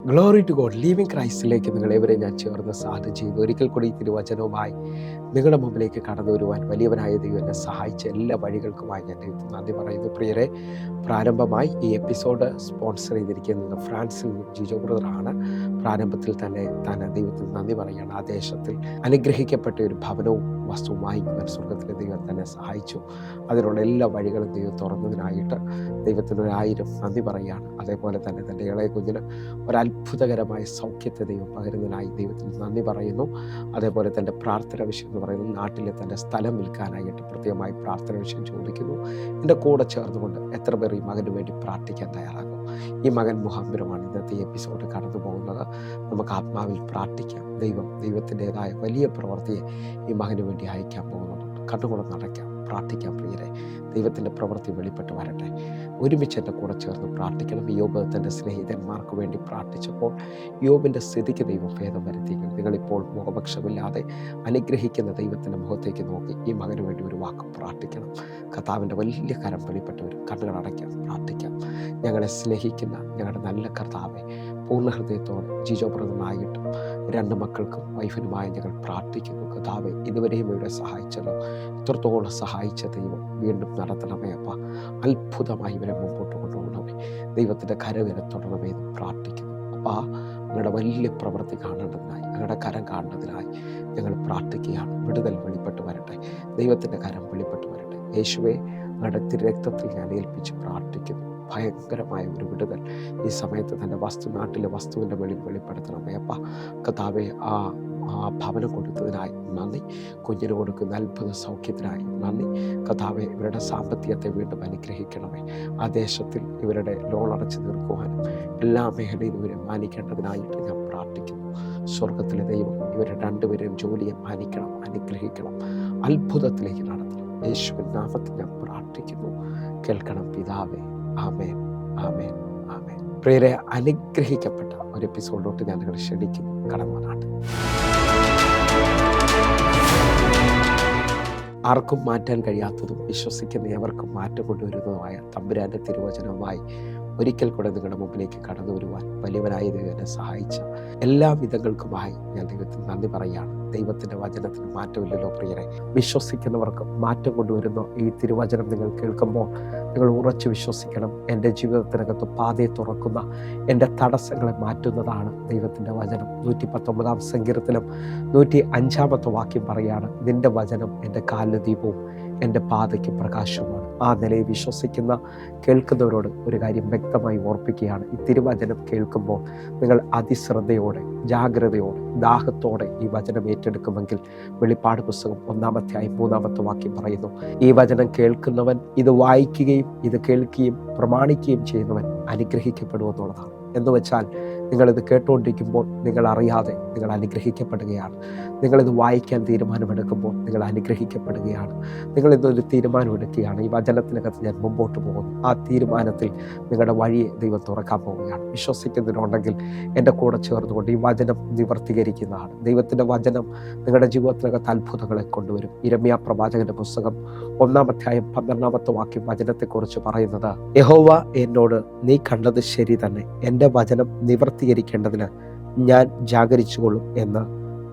Glory to God. Living ക്രൈസ്റ്റിലേക്ക് നിങ്ങളെവരെ ഞാൻ ചേർന്ന് സാധനം ചെയ്തു. ഒരിക്കൽ കൂടി ഈ തിരുവചനവുമായി നിങ്ങളുടെ മുമ്പിലേക്ക് കടന്നു വരുവാൻ വലിയവനായ ദൈവം എന്നെ സഹായിച്ച എല്ലാ വഴികൾക്കുമായി ഞാൻ ദൈവത്തിന് നന്ദി പറയുന്നു. പ്രിയരെ, പ്രാരംഭമായി ഈ എപ്പിസോഡ് സ്പോൺസർ ചെയ്തിരിക്കുന്നത് ഫ്രാൻസിൽ നിന്നും ജിജോ ബ്രദറാണ്. പ്രാരംഭത്തിൽ തന്നെ താൻ ദൈവത്തിന് നന്ദി പറയുകയാണ്. ആ ദേശത്തിൽ അനുഗ്രഹിക്കപ്പെട്ട ഒരു ഭവനവും വസ്തുവും വാങ്ങിക്കുവാൻ സ്വർഗത്തിലെ ദൈവം തന്നെ സഹായിച്ചു. അതിനുള്ള എല്ലാ വഴികളും ദൈവം തുറന്നതിനായിട്ട് ദൈവത്തിന് 1000 നന്ദി പറയുകയാണ്. അതേപോലെ തന്നെ തൻ്റെ ഇളയ കുഞ്ഞിന് ഒരത്ഭുതകരമായ സൗഖ്യത്തെ ദൈവം പകരുന്നതിനായി ദൈവത്തിന് നന്ദി പറയുന്നു. അതേപോലെ തൻ്റെ പ്രാർത്ഥന വിഷയം എന്ന് പറയുന്നത് നാട്ടിലെ തൻ്റെ സ്ഥലം വിൽക്കാനായിട്ട് പ്രത്യേകമായി പ്രാർത്ഥന വിഷയം ചോദിക്കുന്നു. എൻ്റെ കൂടെ ചേർന്നുകൊണ്ട് എത്ര പേർ ഈ മകന് വേണ്ടി പ്രാർത്ഥിക്കാൻ തയ്യാറാകും? ഈ മകൻ മുഖാന്തരമാണ് ഇന്നത്തെ എപ്പിസോഡ് കടന്നു പോകുന്നത്. നമുക്ക് ആത്മാവിൽ പ്രാർത്ഥിക്കാം. ദൈവത്തിൻ്റെതായ വലിയ പ്രവൃത്തിയെ ഈ മകന് വേണ്ടി അയക്കാൻ പോകുന്നുണ്ട്. കണ്ണുകൂടെ നടക്കാം, പ്രാർത്ഥിക്കാം. പ്രിയരെ, ദൈവത്തിൻ്റെ പ്രവൃത്തി വെളിപ്പെട്ട് വരട്ടെ. ഒരുമിച്ച് എൻ്റെ കൂടെ ചേർന്ന് പ്രാർത്ഥിക്കണം. യോബ് തൻ്റെ സ്നേഹിതന്മാർക്ക് വേണ്ടി പ്രാർത്ഥിച്ചപ്പോൾ യോബിൻ്റെ സ്ഥിതിക്ക് ദൈവം ഭേദം വരുത്തിയെങ്കിൽ നിങ്ങളിപ്പോൾ മുഖപക്ഷമില്ലാതെ അനുഗ്രഹിക്കുന്ന ദൈവത്തിൻ്റെ മുഖത്തേക്ക് നോക്കി ഈ മകന് വേണ്ടി ഒരു വാക്ക് പ്രാർത്ഥിക്കണം. കർത്താവിൻ്റെ വലിയ കരം വെളിപ്പെട്ടവർ കണ്ണുകൾ അടയ്ക്കാം, പ്രാർത്ഥിക്കാം. ഞങ്ങളെ സ്നേഹിക്കുന്ന ഞങ്ങളുടെ നല്ല കർത്താവെ, പൂർണ്ണ ഹൃദയത്തോടെ ജിജോ ബ്രദറിനായിട്ടും 2 മക്കൾക്കും വൈഫിനുമായി ഞങ്ങൾ പ്രാർത്ഥിക്കുന്നു. കർത്താവെ, ഇതുവരെയും ഇവിടെ സഹായിച്ചല്ലോ, ഇത്രത്തോളം സഹായിച്ച ദൈവം വീണ്ടും നടത്തണമേ. അപ്പ അത്ഭുതമായി ഇവരെ മുമ്പോട്ട് കൊണ്ടുപോകണമേ. ദൈവത്തിൻ്റെ കരവിനെ തൊടണമേ എന്ന് പ്രാർത്ഥിക്കുന്നു. അപ്പാ, അങ്ങയുടെ വലിയ പ്രവൃത്തി കാണേണ്ടതിനായി, അങ്ങയുടെ കരം കാണുന്നതിനായി ഞങ്ങൾ പ്രാർത്ഥിക്കുകയാണ്. വിടുതൽ വെളിപ്പെട്ട് വരട്ടെ, ദൈവത്തിൻ്റെ കരം വെളിപ്പെട്ട് വരട്ടെ. യേശുവേ, അങ്ങയുടെ തിരുരക്തത്തിൽ ഞാൻ ഏൽപ്പിച്ച് പ്രാർത്ഥിക്കുന്നു. ഭയങ്കരമായ ഒരു വിടുതൽ ഈ സമയത്ത് തന്നെ നാട്ടിലെ വസ്തുവിൻ്റെ വെളിയിൽ വെളിപ്പെടുത്തണമേ. അപ്പ കർത്താവേ, ആ ഭവനം കൊടുത്തതിനായി നന്ദി. കുഞ്ഞിന് കൊടുക്കുന്ന അത്ഭുത സൗഖ്യത്തിനായി നന്ദി. കർത്താവേ, ഇവരുടെ സാമ്പത്തികത്തെ വീണ്ടും അനുഗ്രഹിക്കണമേ. ആ ദേശത്തിൽ ഇവരുടെ ലോൺ അടച്ചു തീർക്കുവാനും എല്ലാ മേഖലയിലും ഇവരെ മാനിക്കേണ്ടതിനായിട്ട് ഞാൻ പ്രാർത്ഥിക്കുന്നു. സ്വർഗത്തിലെ ദൈവം ഇവരെ 2 പേരെയും ജോലിയെ മാനിക്കണം, അനുഗ്രഹിക്കണം, അത്ഭുതത്തിലേക്ക് നടത്തണം. യേശുവിൻ നാമത്തിൽ ഞാൻ പ്രാർത്ഥിക്കുന്നു. കേൾക്കണം പിതാവേ. ആമേൻ, ആമേൻ, ആമേൻ. പ്രിയരെ, അനുഗ്രഹിക്കപ്പെട്ട ഒരു എപ്പിസോഡിലോട്ട് ഞാൻ നിങ്ങളെ ക്ഷണിക്കുന്നു. കടന്നുവന്നാട്ടെ. ആർക്കും മാറ്റാൻ കഴിയാത്തതും വിശ്വസിക്കുന്ന എവർക്കും മാറ്റം കൊണ്ടുവരുന്നതുമായ തമ്പുരാൻ്റെ തിരുവചനവുമായി ഒരിക്കൽ കൂടെ നിങ്ങളുടെ മുമ്പിലേക്ക് കടന്നു വരുവാൻ വലിയവനായ ദൈവനെ സഹായിച്ച എല്ലാ വിധങ്ങൾക്കുമായി ഞാൻ ദൈവത്തിന് നന്ദി പറയുകയാണ്. ദൈവത്തിൻ്റെ വചനത്തിന് മാറ്റമില്ലല്ലോ പ്രിയരെ. വിശ്വസിക്കുന്നവർക്ക് മാറ്റം കൊണ്ടുവരുന്ന ഈ തിരുവചനം നിങ്ങൾ കേൾക്കുമ്പോൾ നിങ്ങൾ ഉറച്ചു വിശ്വസിക്കണം. എൻ്റെ ജീവിതത്തിനകത്ത് പാതയെ തുറക്കുന്ന, എൻ്റെ തടസ്സങ്ങളെ മാറ്റുന്നതാണ് ദൈവത്തിൻ്റെ വചനം. 119 സങ്കീർത്തനം 105 വാക്യം പറയാണ്, നിൻ്റെ വചനം എൻ്റെ കാലിന് ദീപവും എൻ്റെ പാതയ്ക്ക് പ്രകാശവുമാണ്. ആ നിലയിൽ വിശ്വസിക്കുന്ന കേൾക്കുന്നവരോട് ഒരു കാര്യം വ്യക്തമായി ഓർപ്പിക്കുകയാണ്. ഈ തിരുവചനം കേൾക്കുമ്പോൾ നിങ്ങൾ അതിശ്രദ്ധയോടെ, ജാഗ്രതയോടെ, ദാഹത്തോടെ ഈ വചനം ഏറ്റെടുക്കുമെങ്കിൽ വെളിപ്പാട് പുസ്തകം 1 അധ്യായം 3 വാക്യം പറയുന്നു, ഈ വചനം കേൾക്കുന്നവൻ, ഇത് വായിക്കുകയും ഇത് കേൾക്കുകയും പ്രമാണിക്കുകയും ചെയ്യുന്നവൻ അനുഗ്രഹിക്കപ്പെടുമെന്നുള്ളതാണ്. എന്ന് വെച്ചാൽ നിങ്ങളിത് കേട്ടുകൊണ്ടിരിക്കുമ്പോൾ നിങ്ങൾ അറിയാതെ നിങ്ങൾ അനുഗ്രഹിക്കപ്പെടുകയാണ്. നിങ്ങളിത് വായിക്കാൻ തീരുമാനമെടുക്കുമ്പോൾ നിങ്ങൾ അനുഗ്രഹിക്കപ്പെടുകയാണ്. നിങ്ങളിതൊരു തീരുമാനമെടുക്കുകയാണ്, ഈ വചനത്തിനകത്ത് ഞാൻ മുമ്പോട്ട് പോകുന്നു. ആ തീരുമാനത്തിൽ നിങ്ങളുടെ വഴിയെ ദൈവം തുറക്കാൻ പോവുകയാണ്. വിശ്വസിക്കുന്നതിനുണ്ടെങ്കിൽ എൻ്റെ കൂടെ ചേർന്നുകൊണ്ട് ഈ വചനം നിവർത്തീകരിക്കുന്നതാണ്. ദൈവത്തിൻ്റെ വചനം നിങ്ങളുടെ ജീവിതത്തിനകത്ത് അത്ഭുതങ്ങളെ കൊണ്ടുവരും. യിരെമ്യാ പ്രവാചകന്റെ പുസ്തകം 1 അധ്യായം 12 വാക്യം വചനത്തെക്കുറിച്ച് പറയുന്നത്, യഹോവ എന്നോട്, നീ കണ്ടത് ശരി തന്നെ, എൻ്റെ വചനം നിവർത്തീകരിക്കേണ്ടതിന് ഞാൻ ജാഗരിച്ചുകൊള്ളും എന്ന്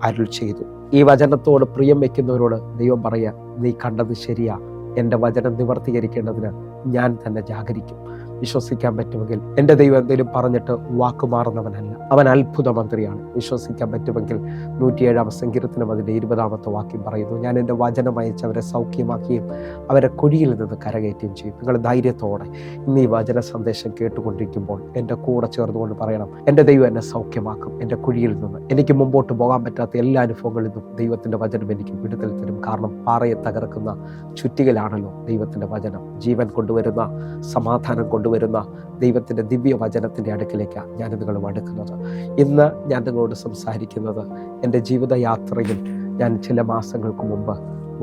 അരുൾ ചെയ്തു. ഈ വചനത്തോട് പ്രിയം വെക്കുന്നവരോട് ദൈവം പറയാ, നീ കണ്ടത് ശരിയാ, എൻ്റെ വചനം നിവർത്തീകരിക്കേണ്ടതിന് ഞാൻ തന്നെ ജാഗരിക്കും. വിശ്വസിക്കാൻ പറ്റുമെങ്കിൽ, എൻ്റെ ദൈവം എന്തെങ്കിലും പറഞ്ഞിട്ട് വാക്കുമാറുന്നവനല്ല, അവൻ അത്ഭുത മന്ത്രിയാണ്. വിശ്വസിക്കാൻ പറ്റുമെങ്കിൽ 107 സങ്കീർത്തനം അതിൻ്റെ 20 വാക്യം പറയുന്നു, ഞാൻ എൻ്റെ വചനം അയച്ച് അവരെ സൗഖ്യമാക്കുകയും അവരെ കുഴിയിൽ നിന്ന് കരകയറ്റുകയും ചെയ്യും. നിങ്ങൾ ധൈര്യത്തോടെ ഇന്ന് ഈ വചന സന്ദേശം കേട്ടുകൊണ്ടിരിക്കുമ്പോൾ എൻ്റെ കൂടെ ചേർന്നുകൊണ്ട് പറയണം, എൻ്റെ ദൈവം എന്നെ സൗഖ്യമാക്കും. എൻ്റെ കുഴിയിൽ നിന്ന്, എനിക്ക് മുമ്പോട്ട് പോകാൻ പറ്റാത്ത എല്ലാ അനുഭവങ്ങളിൽ നിന്നും ദൈവത്തിൻ്റെ വചനം എനിക്ക് വിടുതൽ തരും. കാരണം പാറയെ തകർക്കുന്ന ചുറ്റികലാണല്ലോ ദൈവത്തിൻ്റെ വചനം. ജീവൻ കൊണ്ടുവരുന്ന, സമാധാനം കൊണ്ടുവരുന്ന ദൈവത്തിൻ്റെ ദിവ്യ വചനത്തിൻ്റെ അടുക്കിലേക്കാണ് ഞാൻ നിങ്ങളും അടുക്കുന്നത്. ഇന്ന് ഞാൻ നിങ്ങളോട് സംസാരിക്കുന്നത്, എൻ്റെ ജീവിതയാത്രയിൽ ഞാൻ ചില മാസങ്ങൾക്ക് മുമ്പ്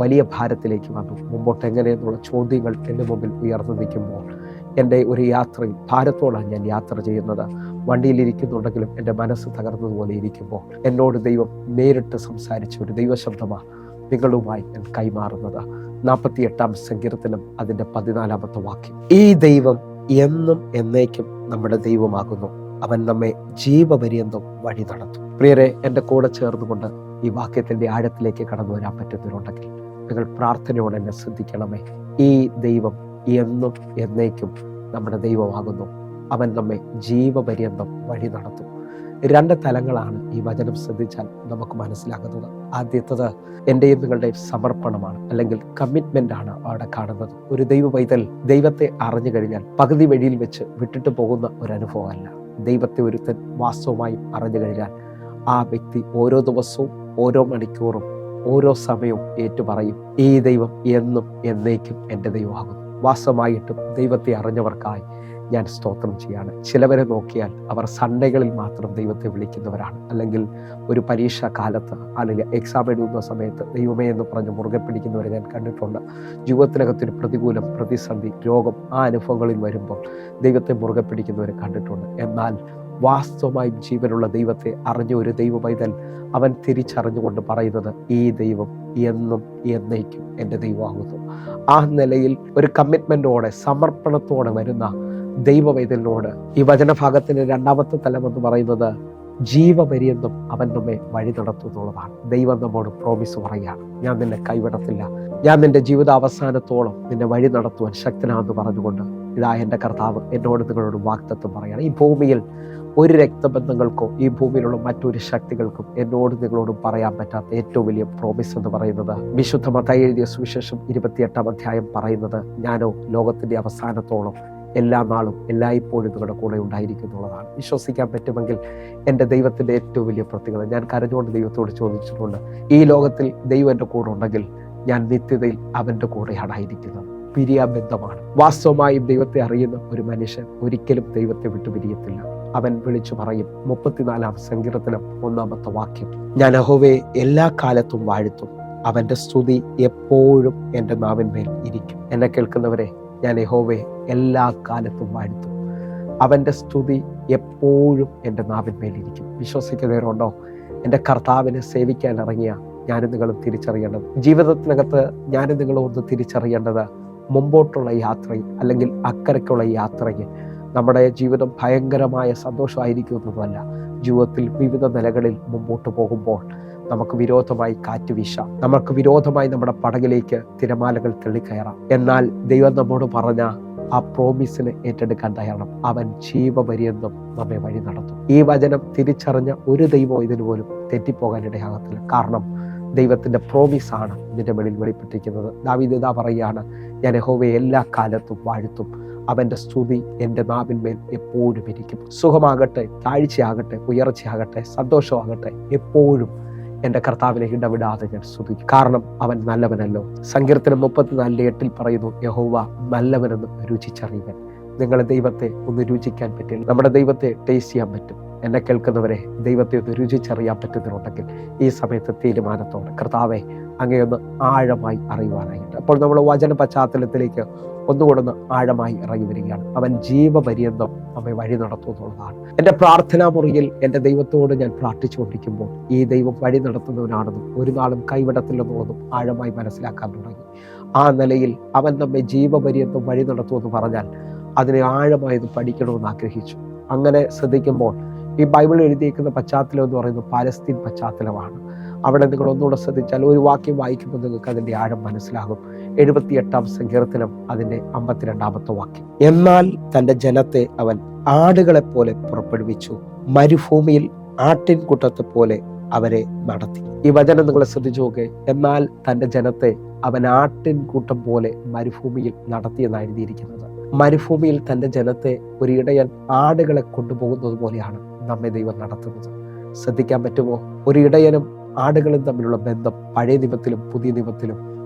വലിയ ഭാരത്തിലേക്ക് വന്നു. മുമ്പോട്ട് എങ്ങനെയെന്നുള്ള ചോദ്യങ്ങൾ എൻ്റെ മുമ്പിൽ ഉയർന്നു നിൽക്കുമ്പോൾ എൻ്റെ ഒരു യാത്രയിൽ ഭാരത്തോടാണ് ഞാൻ യാത്ര ചെയ്യുന്നത്. വണ്ടിയിലിരിക്കുന്നുണ്ടെങ്കിലും എൻ്റെ മനസ്സ് തകർന്നതുപോലെ ഇരിക്കുമ്പോൾ എന്നോട് ദൈവം നേരിട്ട് സംസാരിച്ച ഒരു ദൈവശബ്ദമാണ് നിങ്ങളുമായി ഞാൻ കൈമാറുന്നത്. 48 സങ്കീർത്തനം അതിൻ്റെ 14 വാക്യം, ഈ ദൈവം എന്നും എന്നേക്കും നമ്മുടെ ദൈവമാകുന്നു. അവൻ നമ്മെ ജീവപര്യന്തം വഴി നടത്തും. പ്രിയരെ, എൻ്റെ കൂടെ ചേർന്നുകൊണ്ട് ഈ വാക്യത്തിൻ്റെ ആഴത്തിലേക്ക് കടന്നു വരാൻ പറ്റുന്നവരുണ്ടെങ്കിൽ നിങ്ങൾ പ്രാർത്ഥനയോടെ എന്നെ ശ്രദ്ധിക്കണമേ. ഈ ദൈവം എന്നും എന്നേക്കും നമ്മുടെ ദൈവമാകുന്നു. അവൻ നമ്മെ ജീവപര്യന്തം വഴി നടത്തും. 2 തലങ്ങളാണ് ഈ വചനം ശ്രദ്ധിച്ചാൽ നമുക്ക് മനസ്സിലാകുന്നത്. ആദ്യത്തത് എൻ്റെയും നിങ്ങളുടെയും സമർപ്പണമാണ്, അല്ലെങ്കിൽ കമ്മിറ്റ്മെൻ്റ് ആണ് അവിടെ കാണുന്നത്. ഒരു ദൈവ പൈതൽ ദൈവത്തെ അറിഞ്ഞു കഴിഞ്ഞാൽ പകുതി വഴിയിൽ വെച്ച് വിട്ടിട്ട് പോകുന്ന ഒരു അനുഭവമല്ല. ദൈവത്തെ ഒരുത്തൻ വാസ്തവമായും അറിഞ്ഞു കഴിഞ്ഞാൽ ആ വ്യക്തി ഓരോ ദിവസവും, ഓരോ മണിക്കൂറും, ഓരോ സമയവും ഏറ്റുപറയും, ഈ ദൈവം എന്നും എന്നേക്കും എൻ്റെ ദൈവമാകുന്നു. വാസ്തവമായിട്ടും ദൈവത്തെ അറിഞ്ഞവർക്കായി ഞാൻ സ്തോത്രം ചെയ്യാണ്. ചിലവരെ നോക്കിയാൽ അവർ സൺഡേകളിൽ മാത്രം ദൈവത്തെ വിളിക്കുന്നവരാണ്, അല്ലെങ്കിൽ ഒരു പരീക്ഷാ കാലത്ത് അല്ലെങ്കിൽ എക്സാം എഴുതുന്ന സമയത്ത് ദൈവമേ എന്ന് പറഞ്ഞ് മുറുകെ പിടിക്കുന്നവരെ ഞാൻ കണ്ടിട്ടുണ്ട്. ജീവിതത്തിനകത്തൊരു പ്രതികൂലം, പ്രതിസന്ധി, രോഗം, ആ അനുഭവങ്ങളിൽ വരുമ്പോൾ ദൈവത്തെ മുറുകെ പിടിക്കുന്നവരെ കണ്ടിട്ടുണ്ട്. എന്നാൽ വാസ്തവമായും ജീവനുള്ള ദൈവത്തെ അറിഞ്ഞ ഒരു ദൈവ പൈതൽ അവൻ തിരിച്ചറിഞ്ഞുകൊണ്ട് പറയുന്നത്, ഈ ദൈവം എന്നും എന്നേക്കും എൻ്റെ ദൈവമാകുന്നു. ആ നിലയിൽ ഒരു കമ്മിറ്റ്മെൻറ്റോടെ, സമർപ്പണത്തോടെ വരുന്ന ദൈവ പൈതലിനോട് ഈ വചനഭാഗത്തിന്റെ 2ാമത്തെ തലം എന്ന് പറയുന്നത് ജീവപര്യന്തം അവൻ നമ്മെ വഴി നടത്തും എന്നുള്ളതാണ്. ദൈവം നമ്മോട് പ്രോമിസ് പറയുകയാണ്, ഞാൻ നിന്നെ കൈവിടത്തില്ല, ഞാൻ നിന്റെ ജീവിത അവസാനത്തോളം നിന്നെ വഴി നടത്തുവാൻ ശക്തനാണെന്ന് പറഞ്ഞുകൊണ്ട് ഇതാ എൻ്റെ കർത്താവ് എന്നോട് നിങ്ങളോട് വാഗ്ദത്തം പറയുകയാണ്. ഈ ഭൂമിയിൽ ഒരു രക്തബന്ധങ്ങൾക്കോ ഈ ഭൂമിയിലുള്ള മറ്റൊരു ശക്തികൾക്കും എന്നോട് നിങ്ങളോടും പറയാൻ പറ്റാത്ത ഏറ്റവും വലിയ പ്രോമിസ് എന്ന് പറയുന്നത്, വിശുദ്ധ മത്തായി എഴുതിയ സുവിശേഷം 28-ാം അധ്യായം പറയുന്നത്, ഞാനോ ലോകത്തിന്റെ അവസാനത്തോളം എല്ലാ നാളും എല്ലായ്പ്പോഴും നിങ്ങളുടെ കൂടെ ഉണ്ടായിരിക്കും എന്നുള്ളതാണ്. വിശ്വസിക്കാൻ പറ്റുമെങ്കിൽ എൻ്റെ ദൈവത്തിൻ്റെ ഏറ്റവും വലിയ പ്രത്യേകത, ഞാൻ കരഞ്ഞുകൊണ്ട് ദൈവത്തോട് ചോദിച്ചിട്ടുണ്ട്, ഈ ലോകത്തിൽ ദൈവം എൻ്റെ കൂടെ ഉണ്ടെങ്കിൽ ഞാൻ നിത്യതയിൽ അവൻ്റെ കൂടെയാണായിരിക്കുന്നത്. പിരിയാബന്ധമാണ്. വാസ്തവമായും ദൈവത്തെ അറിയുന്ന ഒരു മനുഷ്യൻ ഒരിക്കലും ദൈവത്തെ വിട്ടുപിരിയത്തില്ല. അവൻ വിളിച്ചു പറയും, 34-ാം സങ്കീർത്തനം 1-ാമത്തെ വാക്യം, ഞാൻ യഹോവയെ എല്ലാ കാലത്തും വാഴ്ത്തും, അവൻ്റെ സ്തുതി എപ്പോഴും എൻ്റെ നാവിന്മേൽ ഇരിക്കും. എന്നെ കേൾക്കുന്നവരെ, ഞാൻ യഹോവയെ എല്ലാ കാലത്തും വാഴ്ത്തും, അവൻ്റെ സ്തുതി എപ്പോഴും എൻ്റെ നാവിന്മേലിരിക്കും. വിശ്വസിക്കുന്നവരുണ്ടോ? എൻ്റെ കർത്താവിനെ സേവിക്കാൻ ഇറങ്ങിയ ഞാനും നിങ്ങളും തിരിച്ചറിയേണ്ടത്, ജീവിതത്തിനകത്ത് ഞാനും നിങ്ങളും ഒന്ന് തിരിച്ചറിയേണ്ടത്, മുമ്പോട്ടുള്ള യാത്രയിൽ അല്ലെങ്കിൽ അക്കരയ്ക്കുള്ള യാത്രയിൽ നമ്മുടെ ജീവിതം ഭയങ്കരമായ സന്തോഷമായിരിക്കും എന്നതല്ല. ജീവിതത്തിൽ വിവിധ നിലകളിൽ മുമ്പോട്ട് പോകുമ്പോൾ നമുക്ക് വിരോധമായി കാറ്റ് വീശാം, നമുക്ക് വിരോധമായി നമ്മുടെ പടകിലേക്ക് തിരമാലകൾ തെള്ളിക്കയറാം. എന്നാൽ ദൈവം നമ്മോട് പറഞ്ഞ ആ പ്രോമിസിനെ ഏറ്റെടുക്കാൻ തയ്യാറാണ്. അവൻ ജീവപര്യന്തം നമ്മെ വഴി നടത്തും. ഈ വചനം തിരിച്ചറിഞ്ഞ ഒരു ദൈവം ഇതിന് പോലും തെറ്റിപ്പോകാനിടയാകത്തില്ല. കാരണം ദൈവത്തിന്റെ പ്രോമിസാണ് ഇതിന്റെ വെളിയിൽ വെളിപ്പെട്ടിരിക്കുന്നത്. ദാവീദ് ഇതാ പറയുകയാണ്, ഞാൻ യഹോവയെ എല്ലാ കാലത്തും വാഴ്ത്തും, അവൻ്റെ സ്തുതി എൻ്റെ നാവിന്മേൽ എപ്പോഴും ഇരിക്കും. സുഖമാകട്ടെ, താഴ്ചയാകട്ടെ, ഉയർച്ചയാകട്ടെ, സന്തോഷമാകട്ടെ, എപ്പോഴും എൻ്റെ കർത്താവിനെ ഇടവിടാതെ ഞാൻ സ്തുതിക്കും. കാരണം അവൻ നല്ലവനല്ലോ. സങ്കീർത്തനം 34:8 പറയുന്നു, യഹോവ നല്ലവനെന്ന് രുചിച്ചറിയുവൻ. നിങ്ങളെ ദൈവത്തെ ഒന്ന് രുചിക്കാൻ പറ്റില്ല. നമ്മുടെ ദൈവത്തെ ടേസ്റ്റ് ചെയ്യാൻ പറ്റും. എന്നെ കേൾക്കുന്നവരെ, ദൈവത്തെ ഒന്ന് രുചിച്ചറിയാൻ പറ്റുന്നുണ്ടെങ്കിൽ ഈ സമയത്ത് തീരുമാനത്തോടെ കർത്താവെ അങ്ങയൊന്ന് ആഴമായി അറിയുവാനായിട്ട്. അപ്പോൾ നമ്മൾ വചന പശ്ചാത്തലത്തിലേക്ക് ഒന്നുകൂടെ ആഴമായി ഇറങ്ങി വരികയാണ്. അവൻ ജീവപര്യന്തം നമ്മെ വഴി നടത്തും എന്നുള്ളതാണ്. എൻ്റെ പ്രാർത്ഥനാ മുറിയിൽ എൻ്റെ ദൈവത്തോട് ഞാൻ പ്രാർത്ഥിച്ചുകൊണ്ടിരിക്കുമ്പോൾ ഈ ദൈവം വഴി നടത്തുന്നവനാണെന്നും ഒരു നാളും കൈവിടത്തില്ലെന്നുള്ളതും ആഴമായി മനസ്സിലാക്കാൻ തുടങ്ങി. ആ നിലയിൽ അവൻ നമ്മെ ജീവപര്യന്തം വഴി നടത്തുമെന്ന് പറഞ്ഞാൽ അതിനെ ആഴമായത് പഠിക്കണമെന്ന് ആഗ്രഹിച്ചു. അങ്ങനെ ശ്രദ്ധിക്കുമ്പോൾ ഈ ബൈബിൾ എഴുതിയിരിക്കുന്ന പശ്ചാത്തലം എന്ന് പറയുന്നത് പാലസ്തീൻ പശ്ചാത്തലമാണ്. അവിടെ നിങ്ങൾ ഒന്നുകൂടെ ശ്രദ്ധിച്ചാൽ ഒരു വാക്യം വായിക്കുമ്പോൾ നിങ്ങൾക്ക് അതിൻ്റെ ആഴം മനസ്സിലാകും. 78-ാം സങ്കീർത്തനം അതിൻ്റെ 52-ാമത്തെ വാക്യം, എന്നാൽ തൻ്റെ ജനത്തെ അവൻ ആടുകളെപ്പോലെ പുറപ്പെടുവിച്ചു, മരുഭൂമിയിൽ ആട്ടിൻകൂട്ടത്തെ പോലെ അവരെ നടത്തി. ഈ വചനം നിങ്ങൾ ശ്രദ്ധിച്ചു നോക്കേ. എന്നാൽ തൻ്റെ ജനത്തെ അവൻ ആട്ടിൻകൂട്ടം പോലെ മരുഭൂമിയിൽ നടത്തിയെന്നാണ് എഴുതിയിരിക്കുന്നത്. മരുഭൂമിയിൽ തൻ്റെ ജനത്തെ ഒരു ഇടയൻ ആടുകളെ കൊണ്ടുപോകുന്നത് പോലെയാണ് നമ്മെ ദൈവം നടത്തുന്നത്. ശ്രദ്ധിക്കാൻ പറ്റുമോ? ഒരു ഇടയനും ആടുകളും തമ്മിലുള്ള ബന്ധം പഴയ നിയമത്തിലും പുതിയ നിയമത്തിലും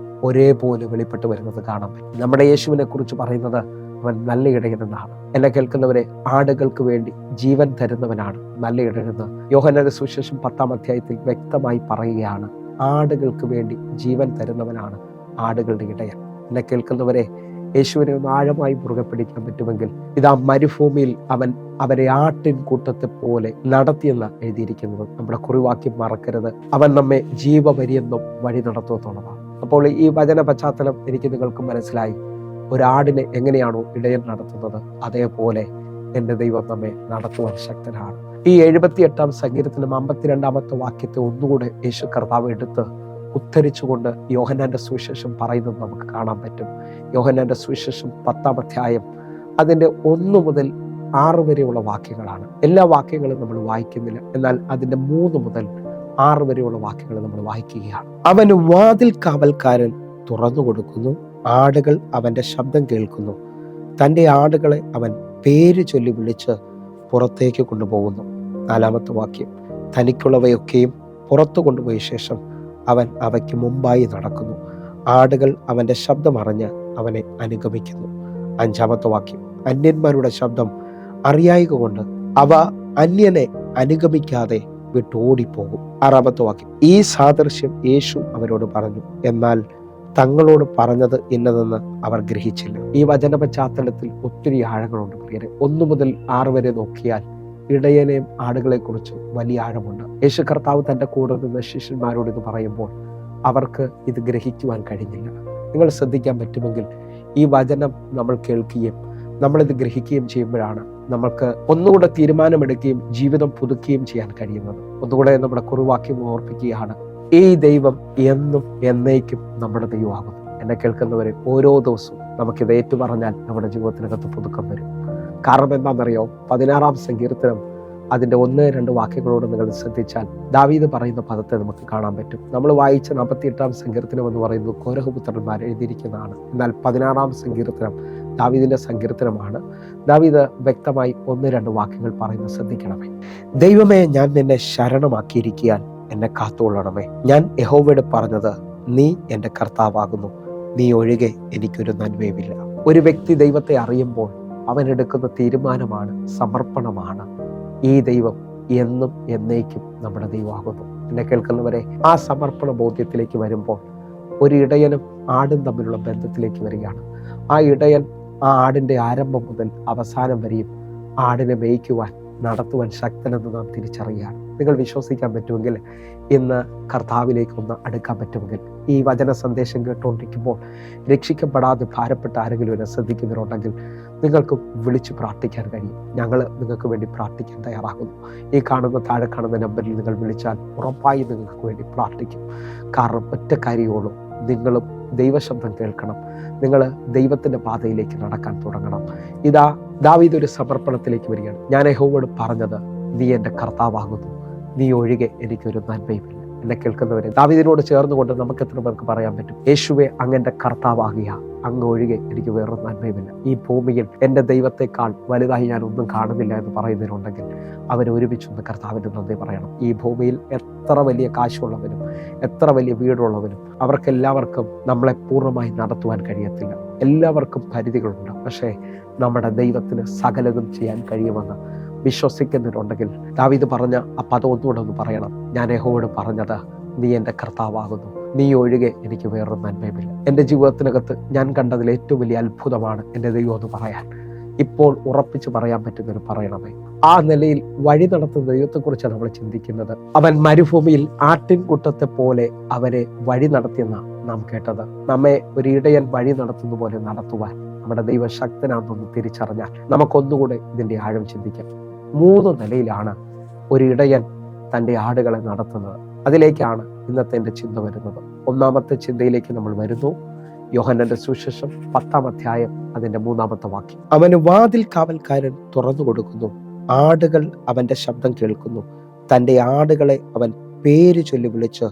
ഒരേപോലെ വെളിപ്പെട്ട് വരുന്നത് കാണാൻ പറ്റും. നമ്മുടെ യേശുവിനെ കുറിച്ച് പറയുന്നത് അവൻ നല്ല ഇടയനെന്നാണ്. എന്നെ കേൾക്കുന്നവരെ, ആടുകൾക്ക് വേണ്ടി ജീവൻ തരുന്നവനാണ് നല്ല ഇടയനെന്ന് യോഹന്നാന്റെ സുവിശേഷം 10-ാം അധ്യായത്തിൽ വ്യക്തമായി പറയുകയാണ്. ആടുകൾക്ക് വേണ്ടി ജീവൻ തരുന്നവനാണ് ആടുകളുടെ ഇടയൻ. എന്നെ കേൾക്കുന്നവരെ, യേശുവിനെ ഒന്ന് ആഴമായി മുറുകെ പിടിക്കാൻ പറ്റുമെങ്കിൽ ഇതാ മരുഭൂമിയിൽ അവൻ അവരെ ആട്ടിൻകൂട്ടത്തെ പോലെ നടത്തിയെന്ന് എഴുതിയിരിക്കുന്നത്. നമ്മുടെ കുറിവാക്യം മറക്കരുത്. അവൻ നമ്മെ ജീവപര്യന്തം വഴി നടത്തുമെന്നുള്ളതാണ്. അപ്പോൾ ഈ വചന പശ്ചാത്തലം എനിക്ക് നിങ്ങൾക്ക് മനസ്സിലായി. ഒരാടിനെ എങ്ങനെയാണോ ഇടയൻ നടത്തുന്നത്, അതേപോലെ എൻ്റെ ദൈവം നമ്മെ നടത്തുവാൻ ശക്തനാണ്. ഈ 78-ാം സങ്കീർത്തനം 52-ാമത്തെ വാക്യത്തെ ഒന്നുകൂടെ യേശു കർത്താവ് എടുത്ത് ഉദ്ധരിച്ചുകൊണ്ട് യോഹന്നാന്റെ സുവിശേഷം പറയുന്നത് നമുക്ക് കാണാൻ പറ്റും. യോഹന്നാന്റെ സുവിശേഷം 10-ാം അധ്യായം അതിൻ്റെ 1 മുതൽ 6 വരെയുള്ള വാക്യങ്ങളാണ്. എല്ലാ വാക്യങ്ങളും നമ്മൾ വായിക്കുന്നില്ല, എന്നാൽ അതിൻ്റെ 3 മുതൽ 6 വരെയുള്ള വാക്യങ്ങൾ നമ്മൾ വായിക്കുകയാണ്. അവന് വാതിൽ കാവൽക്കാരൻ തുറന്നു കൊടുക്കുന്നു, ആടുകൾ അവന്റെ ശബ്ദം കേൾക്കുന്നു, തൻ്റെ ആടുകളെ അവൻ പേര് ചൊല്ലി വിളിച്ച് പുറത്തേക്ക് കൊണ്ടുപോകുന്നു. 4-ാമത്തെ വാക്യം, തനിക്കുള്ളവയൊക്കെയും പുറത്തു കൊണ്ടുപോയ ശേഷം അവൻ അവയ്ക്ക് മുമ്പായി നടക്കുന്നു, ആടുകൾ അവന്റെ ശബ്ദം അറിഞ്ഞ് അവനെ അനുഗമിക്കുന്നു. 5-ാമത്തെ വാക്യം, അന്യന്മാരുടെ ശബ്ദം അറിയായിക കൊണ്ട് അവ അന്യനെ അനുഗമിക്കാതെ വിട്ടോടിപ്പോകും. 6-ാമത്തെ വാക്യം, ഈ സാദൃശ്യം യേശു അവരോട് പറഞ്ഞു, എന്നാൽ തങ്ങളോട് പറഞ്ഞത് ഇന്നതെന്ന് അവർ ഗ്രഹിച്ചില്ല. ഈ വചന പശ്ചാത്തലത്തിൽ ഒത്തിരി ആഴങ്ങളുണ്ട് പ്രിയരെ. 1 മുതൽ 6 വരെ നോക്കിയാൽ ഇടയനെയും ആടുകളെ കുറിച്ച് വലിയ ആഴമുണ്ട്. യേശു കർത്താവ് തൻ്റെ കൂടെ നിന്ന് ശിഷ്യന്മാരോട് ഇത് പറയുമ്പോൾ അവർക്ക് ഇത് ഗ്രഹിക്കുവാൻ കഴിഞ്ഞില്ല. നിങ്ങൾ ശ്രദ്ധിക്കാൻ പറ്റുമെങ്കിൽ ഈ വചനം നമ്മൾ കേൾക്കുകയും നമ്മളിത് ഗ്രഹിക്കുകയും ചെയ്യുമ്പോഴാണ് നമുക്ക് ഒന്നുകൂടെ തീരുമാനമെടുക്കുകയും ജീവിതം പുതുക്കുകയും ചെയ്യാൻ കഴിയുന്നത്. ഒന്നുകൂടെ നമ്മുടെ കുറുവാക്യം ഓർപ്പിക്കുകയാണ്, ഈ ദൈവം എന്നും എന്നേക്കും നമ്മുടെ ദൈവമാകുന്നു. എന്നെ കേൾക്കുന്നവരെ, ഓരോ ദിവസവും നമുക്കിത് ഏറ്റുപറഞ്ഞാൽ നമ്മുടെ ജീവിതത്തിനകത്ത് പുതുക്കം വരും. കാരണം എന്താണെന്നറിയോ? 16-ാം സങ്കീർത്തനം അതിൻ്റെ 1-2 വാക്യങ്ങളോട് നിങ്ങൾ ശ്രദ്ധിച്ചാൽ ദാവീദ് പറയുന്ന പദത്തെ നമുക്ക് കാണാൻ പറ്റും. നമ്മൾ വായിച്ച 48-ാം സങ്കീർത്തനം എന്ന് പറയുന്നത് കോരഹപുത്രന്മാർ എഴുതിയിരിക്കുന്നതാണ്. എന്നാൽ 16-ാം സങ്കീർത്തനം ദാവീദിന്റെ സങ്കീർത്തനമാണ്. ദാവീദ് വ്യക്തമായി 1-2 വാക്യങ്ങൾ പറയുന്നത് ശ്രദ്ധിക്കണമേ. ദൈവമേ, ഞാൻ നിന്നെ ശരണമാക്കിയിരിക്കാൻ എന്നെ കാത്തുകൊള്ളണമേ. ഞാൻ യഹോവയോട് പറഞ്ഞത്, നീ എൻ്റെ കർത്താവാകുന്നു, നീ ഒഴികെ എനിക്കൊരു നന്മയുമില്ല. ഒരു വ്യക്തി ദൈവത്തെ അറിയുമ്പോൾ അവൻ എടുക്കുന്ന തീരുമാനമാണ്, സമർപ്പണമാണ്. ഈ ദൈവം എന്നും എന്നേക്കും നമ്മുടെ ദൈവമാകുന്നു. എന്നെ കേൾക്കുന്നവരെ, ആ സമർപ്പണ ബോധ്യത്തിലേക്ക് വരുമ്പോൾ ഒരു ഇടയനും ആടും തമ്മിലുള്ള ബന്ധത്തിലേക്ക് വരികയാണ്. ആ ഇടയൻ ആ ആടിൻ്റെ ആരംഭം മുതൽ അവസാനം വരെയും ആടിനെ മേയ്ക്കുവാൻ നടത്തുവാൻ ശക്തനെന്ന് നാം തിരിച്ചറിയുകയാണ്. നിങ്ങൾ വിശ്വസിക്കാൻ പറ്റുമെങ്കിൽ, ഇന്ന് കർത്താവിലേക്ക് ഒന്ന് അടുക്കാൻ പറ്റുമെങ്കിൽ, ഈ വചന സന്ദേശം കേട്ടുകൊണ്ടിരിക്കുമ്പോൾ രക്ഷിക്കപ്പെടാതെ ഭാരപ്പെട്ട ആരെങ്കിലും എന്നെ ശ്രദ്ധിക്കുന്നവരുണ്ടെങ്കിൽ നിങ്ങൾക്ക് വിളിച്ച് പ്രാർത്ഥിക്കാൻ കഴിയും. ഞങ്ങൾ നിങ്ങൾക്ക് വേണ്ടി പ്രാർത്ഥിക്കാൻ തയ്യാറാകുന്നു. ഈ താഴെ കാണുന്ന നമ്പറിൽ നിങ്ങൾ വിളിച്ചാൽ ഉറപ്പായി നിങ്ങൾക്ക് വേണ്ടി പ്രാർത്ഥിക്കും. കാരണം ഒറ്റ കാര്യമുള്ളൂ, നിങ്ങളും ദൈവശബ്ദം കേൾക്കണം. നിങ്ങൾ ദൈവത്തിൻ്റെ പാതയിലേക്ക് നടക്കാൻ തുടങ്ങണം. ഇതാ ദാവീദ് ഒരു സമർപ്പണത്തിലേക്ക് വരികയാണ്. ഞാൻ യഹോവയോട് പറഞ്ഞത്, നീ എൻ്റെ കർത്താവാകുന്നു, നീ ഒഴികെ എനിക്കൊരു നന്മയുമില്ല. എന്നെ കേൾക്കുന്നവരെ, ദാവീദിനോട് ചേർന്നുകൊണ്ട് നമുക്ക് എത്ര പേർക്ക് പറയാൻ പറ്റും, യേശുവെ, അങ്ങൻ്റെ കർത്താവാകിയ അങ്ങ് ഒഴികെ എനിക്ക് വേറൊരു നന്മയുമില്ല. ഈ ഭൂമിയിൽ എൻ്റെ ദൈവത്തെക്കാൾ വലുതായി ഞാൻ ഒന്നും കാണുന്നില്ല എന്ന് പറയുന്നതിനുണ്ടെങ്കിൽ അവരൊരുമിച്ചൊന്ന് കർത്താവിൻ്റെ നന്ദി പറയണം. ഈ ഭൂമിയിൽ എത്ര വലിയ കാശുള്ളവനും എത്ര വലിയ വീടുള്ളവനും അവർക്കെല്ലാവർക്കും നമ്മളെ പൂർണ്ണമായി നടത്തുവാൻ കഴിയത്തില്ല. എല്ലാവർക്കും പരിധികളുണ്ട്. പക്ഷേ നമ്മുടെ ദൈവത്തിന് സകലതും ചെയ്യാൻ കഴിയുമെന്ന് വിശ്വസിക്കുന്നവരുണ്ടെങ്കിൽ ദാവീദ് പറഞ്ഞ ആ പദം ഒന്നുകൂടെ ഒന്ന് പറയണം. ഞാൻ യഹോവയോട് പറഞ്ഞത്, നീ എൻ്റെ കർത്താവാകുന്നു, നീ ഒഴികെ എനിക്ക് വേറൊരു നന്മയുമില്ല. എൻ്റെ ജീവിതത്തിനകത്ത് ഞാൻ കണ്ടതിൽ ഏറ്റവും വലിയ അത്ഭുതമാണ് എൻ്റെ ദൈവം എന്ന് പറയാൻ ഇപ്പോൾ ഉറപ്പിച്ച് പറയാൻ പറ്റുന്നൊരു പറയണമേ. ആ നിലയിൽ വഴി നടത്തുന്ന ദൈവത്തെക്കുറിച്ചാണ് നമ്മൾ ചിന്തിക്കുന്നത്. അവൻ മരുഭൂമിയിൽ ആട്ടിൻകൂട്ടത്തെ പോലെ അവരെ വഴി നടത്തിയെന്നാണ് നാം കേട്ടത്. നമ്മെ ഒരു ഇടയൻ വഴി നടത്തുന്ന പോലെ നടത്തുവാൻ നമ്മുടെ ദൈവം ശക്തനാണെന്ന് തിരിച്ചറിഞ്ഞാൽ നമുക്കൊന്നുകൂടെ ഇതിൻ്റെ ആഴം ചിന്തിക്കാം. 3 നിലയിലാണ് ഒരു ഇടയൻ തൻ്റെ ആടുകളെ നടത്തുന്നത്. അതിലേക്കാണ് ഇന്നത്തെ എൻ്റെ ചിന്ത വരുന്നത്. 1-ാമത്തെ ചിന്തയിലേക്ക് നമ്മൾ വരുന്നു. യോഹന്നാന്റെ സുവിശേഷം 10-ാം അധ്യായം അതിൻ്റെ 3-ാമത്തെ വാക്യം, അവന് വാതിൽ കാവൽക്കാരൻ തുറന്നു കൊടുക്കുന്നു, ആടുകൾ അവന്റെ ശബ്ദം കേൾക്കുന്നു, തൻ്റെ ആടുകളെ അവൻ പേര് ചൊല്ലി വിളിച്ച്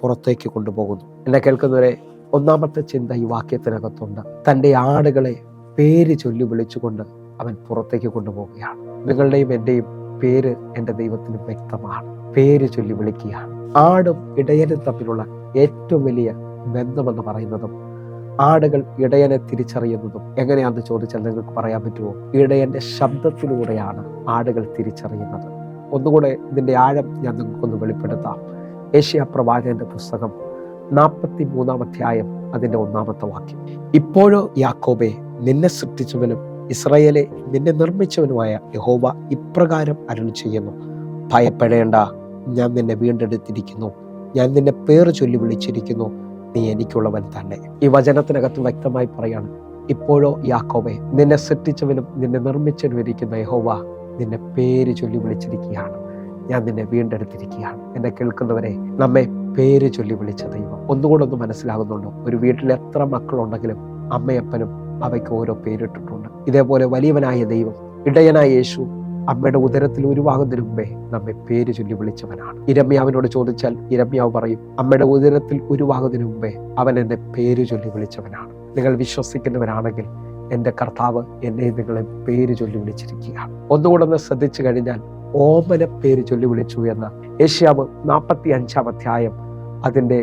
പുറത്തേക്ക് കൊണ്ടുപോകുന്നു. എന്നെ കേൾക്കുന്നവരെ, 1-ാമത്തെ ചിന്ത ഈ വാക്യത്തിനകത്തുണ്ട്. തൻ്റെ ആടുകളെ പേര് ചൊല്ലി വിളിച്ചുകൊണ്ട് അവൻ പുറത്തേക്ക് കൊണ്ടുപോവുകയാണ്. നിങ്ങളുടെയും എൻ്റെയും പേര് എൻ്റെ ദൈവത്തിന് വ്യക്തമാണ്. പേര് ചൊല്ലി വിളിക്കുകയാണ്. ആടും ഇടയനും തമ്മിലുള്ള ഏറ്റവും വലിയ ബന്ധമെന്ന് പറയുന്നതും ആടുകൾ ഇടയനെ തിരിച്ചറിയുന്നതും എങ്ങനെയാണെന്ന് ചോദിച്ചാൽ നിങ്ങൾക്ക് പറയാൻ പറ്റുമോ? ഇടയന്റെ ശബ്ദത്തിലൂടെയാണ് ആടുകൾ തിരിച്ചറിയുന്നത്. ഒന്നുകൂടെ ഇതിൻ്റെ ആഴം ഞാൻ നിങ്ങൾക്കൊന്ന് വെളിപ്പെടുത്താം. യെശയ്യാ പ്രവാചകന്റെ പുസ്തകം 43-ാം അധ്യായം അതിൻ്റെ 1-ാമത്തെ വാക്യം, ഇപ്പോഴോ യാക്കോബേ, നിന്നെ സൃഷ്ടിച്ചവനും ഇസ്രായേലെ നിന്നെ നിർമ്മിച്ചവനുമായ യഹോവ ഇപ്രകാരം അരുളി ചെയ്യുന്നു, ഭയപ്പെടേണ്ട, ഞാൻ നിന്നെ വീണ്ടെടുത്തിരിക്കുന്നു, ഞാൻ നിന്നെ പേര് ചൊല്ലി വിളിച്ചിരിക്കുന്നു, നീ എനിക്കുള്ളവൻ തന്നെ. ഈ വചനത്തിനകത്ത് വ്യക്തമായി പറയാണ്, ഇപ്പോഴോ യാക്കോബേ, നിന്നെ സൃഷ്ടിച്ചവനും നിന്നെ നിർമ്മിച്ചവനും ഇരിക്കുന്ന യഹോവ നിന്നെ പേര് ചൊല്ലി വിളിച്ചിരിക്കുകയാണ്. ഞാൻ നിന്നെ വീണ്ടെടുത്തിരിക്കുകയാണ്. എന്നെ കേൾക്കുന്നവരെ, നമ്മെ പേര് ചൊല്ലി വിളിച്ച ദൈവം ഒന്നുകൂടെ ഒന്ന് മനസ്സിലാകുന്നുണ്ടോ? ഒരു വീട്ടിൽ എത്ര മക്കളുണ്ടെങ്കിലും അമ്മയപ്പനും അവയ്ക്ക് ഓരോ പേരിട്ടിട്ടുണ്ട്. ഇതേപോലെ വലിയവനായ ദൈവം, ഇടയനായ യേശു അമ്മയുടെ ഉദരത്തിൽ ഉരുവാകുന്നതിന് മുമ്പേ നമ്മെ പേര് ചൊല്ലി വിളിച്ചവനാണ്. ഇരമ്യാവിനോട് ചോദിച്ചാൽ ഇരമ്യാവ് പറയും, അമ്മയുടെ ഉദരത്തിൽ ഉരുവാകുന്നതിന് മുമ്പേ അവൻ എന്നെ പേര് ചൊല്ലി വിളിച്ചവനാണ്. നിങ്ങൾ വിശ്വസിക്കുന്നവരാണെങ്കിൽ എൻ്റെ കർത്താവ് എന്നെ നിങ്ങളെ പേര് ചൊല്ലി വിളിച്ചിരിക്കുകയാണ്. ഒന്നുകൂടെ ഒന്ന് ശ്രദ്ധിച്ചു കഴിഞ്ഞാൽ, ഓമന പേര് ചൊല്ലി വിളിച്ചു എന്ന യെശയ്യാവ് 45 അധ്യായം അതിൻ്റെ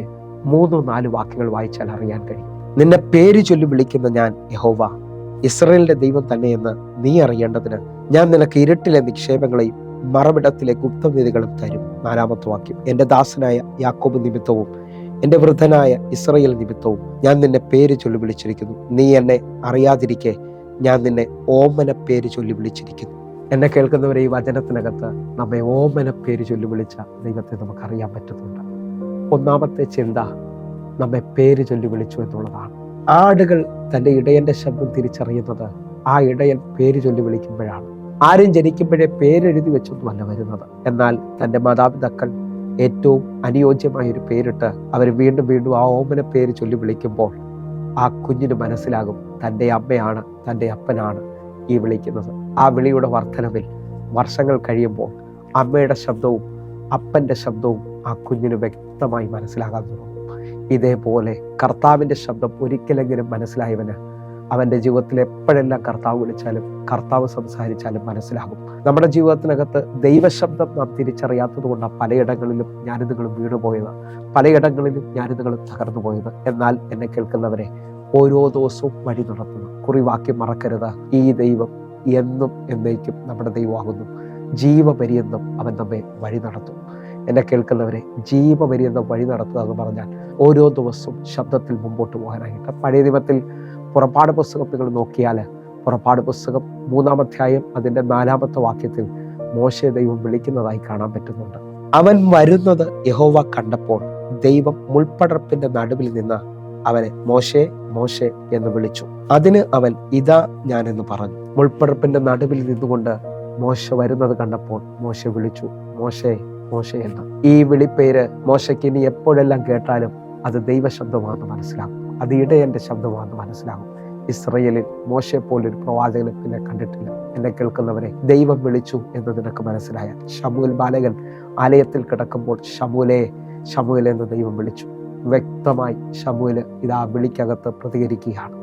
3-4 വാക്യങ്ങൾ വായിച്ചാൽ അറിയാൻ കഴിയും. നിന്നെ പേര് ചൊല്ലി വിളിക്കുന്ന ഞാൻ യഹോവ, ഇസ്രായേലിന്റെ ദൈവം തന്നെയെന്ന് നീ അറിയേണ്ടതിന് ഞാൻ നിനക്ക് ഇരുട്ടിലെ നിക്ഷേപങ്ങളെയും മറവിടത്തിലെ ഗുപ്തനിധികളും തരും. 4-ാമത്തെ വാക്യം, എൻ്റെ ദാസനായ യാക്കോബ് നിമിത്തവും എൻ്റെ വൃദ്ധനായ ഇസ്രായേൽ നിമിത്തവും ഞാൻ നിന്നെ പേര് ചൊല്ലി വിളിച്ചിരിക്കുന്നു. നീ എന്നെ അറിയാതിരിക്കെ ഞാൻ നിന്നെ ഓമന പേര് ചൊല്ലി വിളിച്ചിരിക്കുന്നു. എന്നെ കേൾക്കുന്നവരെ, ഈ വചനത്തിനകത്ത് നമ്മെ ഓമന പേര് ചൊല്ലി വിളിച്ച ദൈവത്തെ നമുക്കറിയാൻ പറ്റുന്നുണ്ട്. ഒന്നാമത്തെ ചിന്ത നമ്മെ പേര് ചൊല്ലി വിളിച്ചു എന്നുള്ളതാണ്. ആടുകൾ തൻ്റെ ഇടയന്റെ ശബ്ദം തിരിച്ചറിയുന്നത് ആ ഇടയൻ പേര് ചൊല്ലി വിളിക്കുമ്പോഴാണ്. ആരും ജനിക്കുമ്പോഴേ പേരെഴുതി വെച്ചൊന്നുമല്ല വരുന്നത്. എന്നാൽ തൻ്റെ മാതാപിതാക്കൾ ഏറ്റവും അനുയോജ്യമായ ഒരു പേരിട്ട് അവർ വീണ്ടും വീണ്ടും ആ ഓമന പേര് ചൊല്ലി വിളിക്കുമ്പോൾ ആ കുഞ്ഞിന് മനസ്സിലാകും തൻ്റെ അമ്മയാണ്, തൻ്റെ അപ്പനാണ് ഈ വിളിക്കുന്നത്. ആ വിളിയുടെ വർധനവിൽ വർഷങ്ങൾ കഴിയുമ്പോൾ അമ്മയുടെ ശബ്ദവും അപ്പൻ്റെ ശബ്ദവും ആ കുഞ്ഞിന് വ്യക്തമായി മനസ്സിലാകാൻ തുടങ്ങും. ഇതേപോലെ കർത്താവിൻ്റെ ശബ്ദം ഒരിക്കലെങ്കിലും മനസ്സിലായവന് അവൻ്റെ ജീവിതത്തിൽ എപ്പോഴെല്ലാം കർത്താവ് വിളിച്ചാലും കർത്താവ് സംസാരിച്ചാലും മനസ്സിലാകും. നമ്മുടെ ജീവിതത്തിനകത്ത് ദൈവശബ്ദം നാം തിരിച്ചറിയാത്തത് കൊണ്ടാണ് പലയിടങ്ങളിലും ഞാനിതുങ്ങളും വീണുപോയത്, പലയിടങ്ങളിലും ഞാനിതുങ്ങളും തകർന്നു പോയത്. എന്നാൽ എന്നെ കേൾക്കുന്നവരെ, ഓരോ ദിവസവും വഴി നടത്തുന്നു. കുറിവാക്യം മറക്കരുത്, ഈ ദൈവം എന്നും എന്നേക്കും നമ്മുടെ ദൈവമാകുന്നു. ജീവപര്യന്തം അവൻ നമ്മെ വഴി നടത്തും. എന്നെ കേൾക്കുന്നവരെ, ജീവപര്യന്തം വഴി നടത്തുക എന്ന് പറഞ്ഞാൽ ഓരോ ദിവസവും ശബ്ദത്തിൽ മുമ്പോട്ട് പോകാനായിട്ട്. പഴയ നിയമത്തിൽ പുറപ്പാട് പുസ്തകം നിങ്ങൾ നോക്കിയാൽ, പുറപ്പാട് പുസ്തകം 3-ാം അധ്യായം അതിൻ്റെ 4-ാമത്തെ വാക്യത്തിൽ മോശെ ദൈവം വിളിക്കുന്നതായി കാണാൻ പറ്റുന്നുണ്ട്. അവൻ വരുന്നത് യഹോവ കണ്ടപ്പോൾ ദൈവം മുൾപ്പടർപ്പിന്റെ നടുവിൽ നിന്ന് അവനെ മോശെ മോശെ എന്ന് വിളിച്ചു. അതിന് അവൻ ഇതാ ഞാൻ എന്ന് പറഞ്ഞു. മുൾപ്പടർപ്പിന്റെ നടുവിൽ നിന്നുകൊണ്ട് മോശ വരുന്നത് കണ്ടപ്പോൾ മോശ വിളിച്ചു, മോശെ മോശെ എന്ന്. ഈ വിളിപ്പേര് മോശയ്ക്ക് ഇനി എപ്പോഴെല്ലാം കേട്ടാലും അത് ദൈവശബ്ദമാണെന്ന് മനസ്സിലാകും, അത് ഇടയന്റെ ശബ്ദമാണെന്ന് മനസ്സിലാകും. ഇസ്രയേലിൽ മോശയെ പോലൊരു പ്രവാചകനെ പിന്നെ കണ്ടിട്ടില്ല. എന്നെ കേൾക്കുന്നവരെ, ദൈവം വിളിച്ചു എന്ന് നിനക്ക് മനസ്സിലായാൽ, ശമൂവേൽ ബാലകൻ ആലയത്തിൽ കിടക്കുമ്പോൾ ശമൂലേ ശമൂവേൽ എന്ന് ദൈവം വിളിച്ചു. വ്യക്തമായി ശമൂവേൽ ഇതാ വിളിക്കകത്ത് പ്രതികരിക്കുകയാണ്.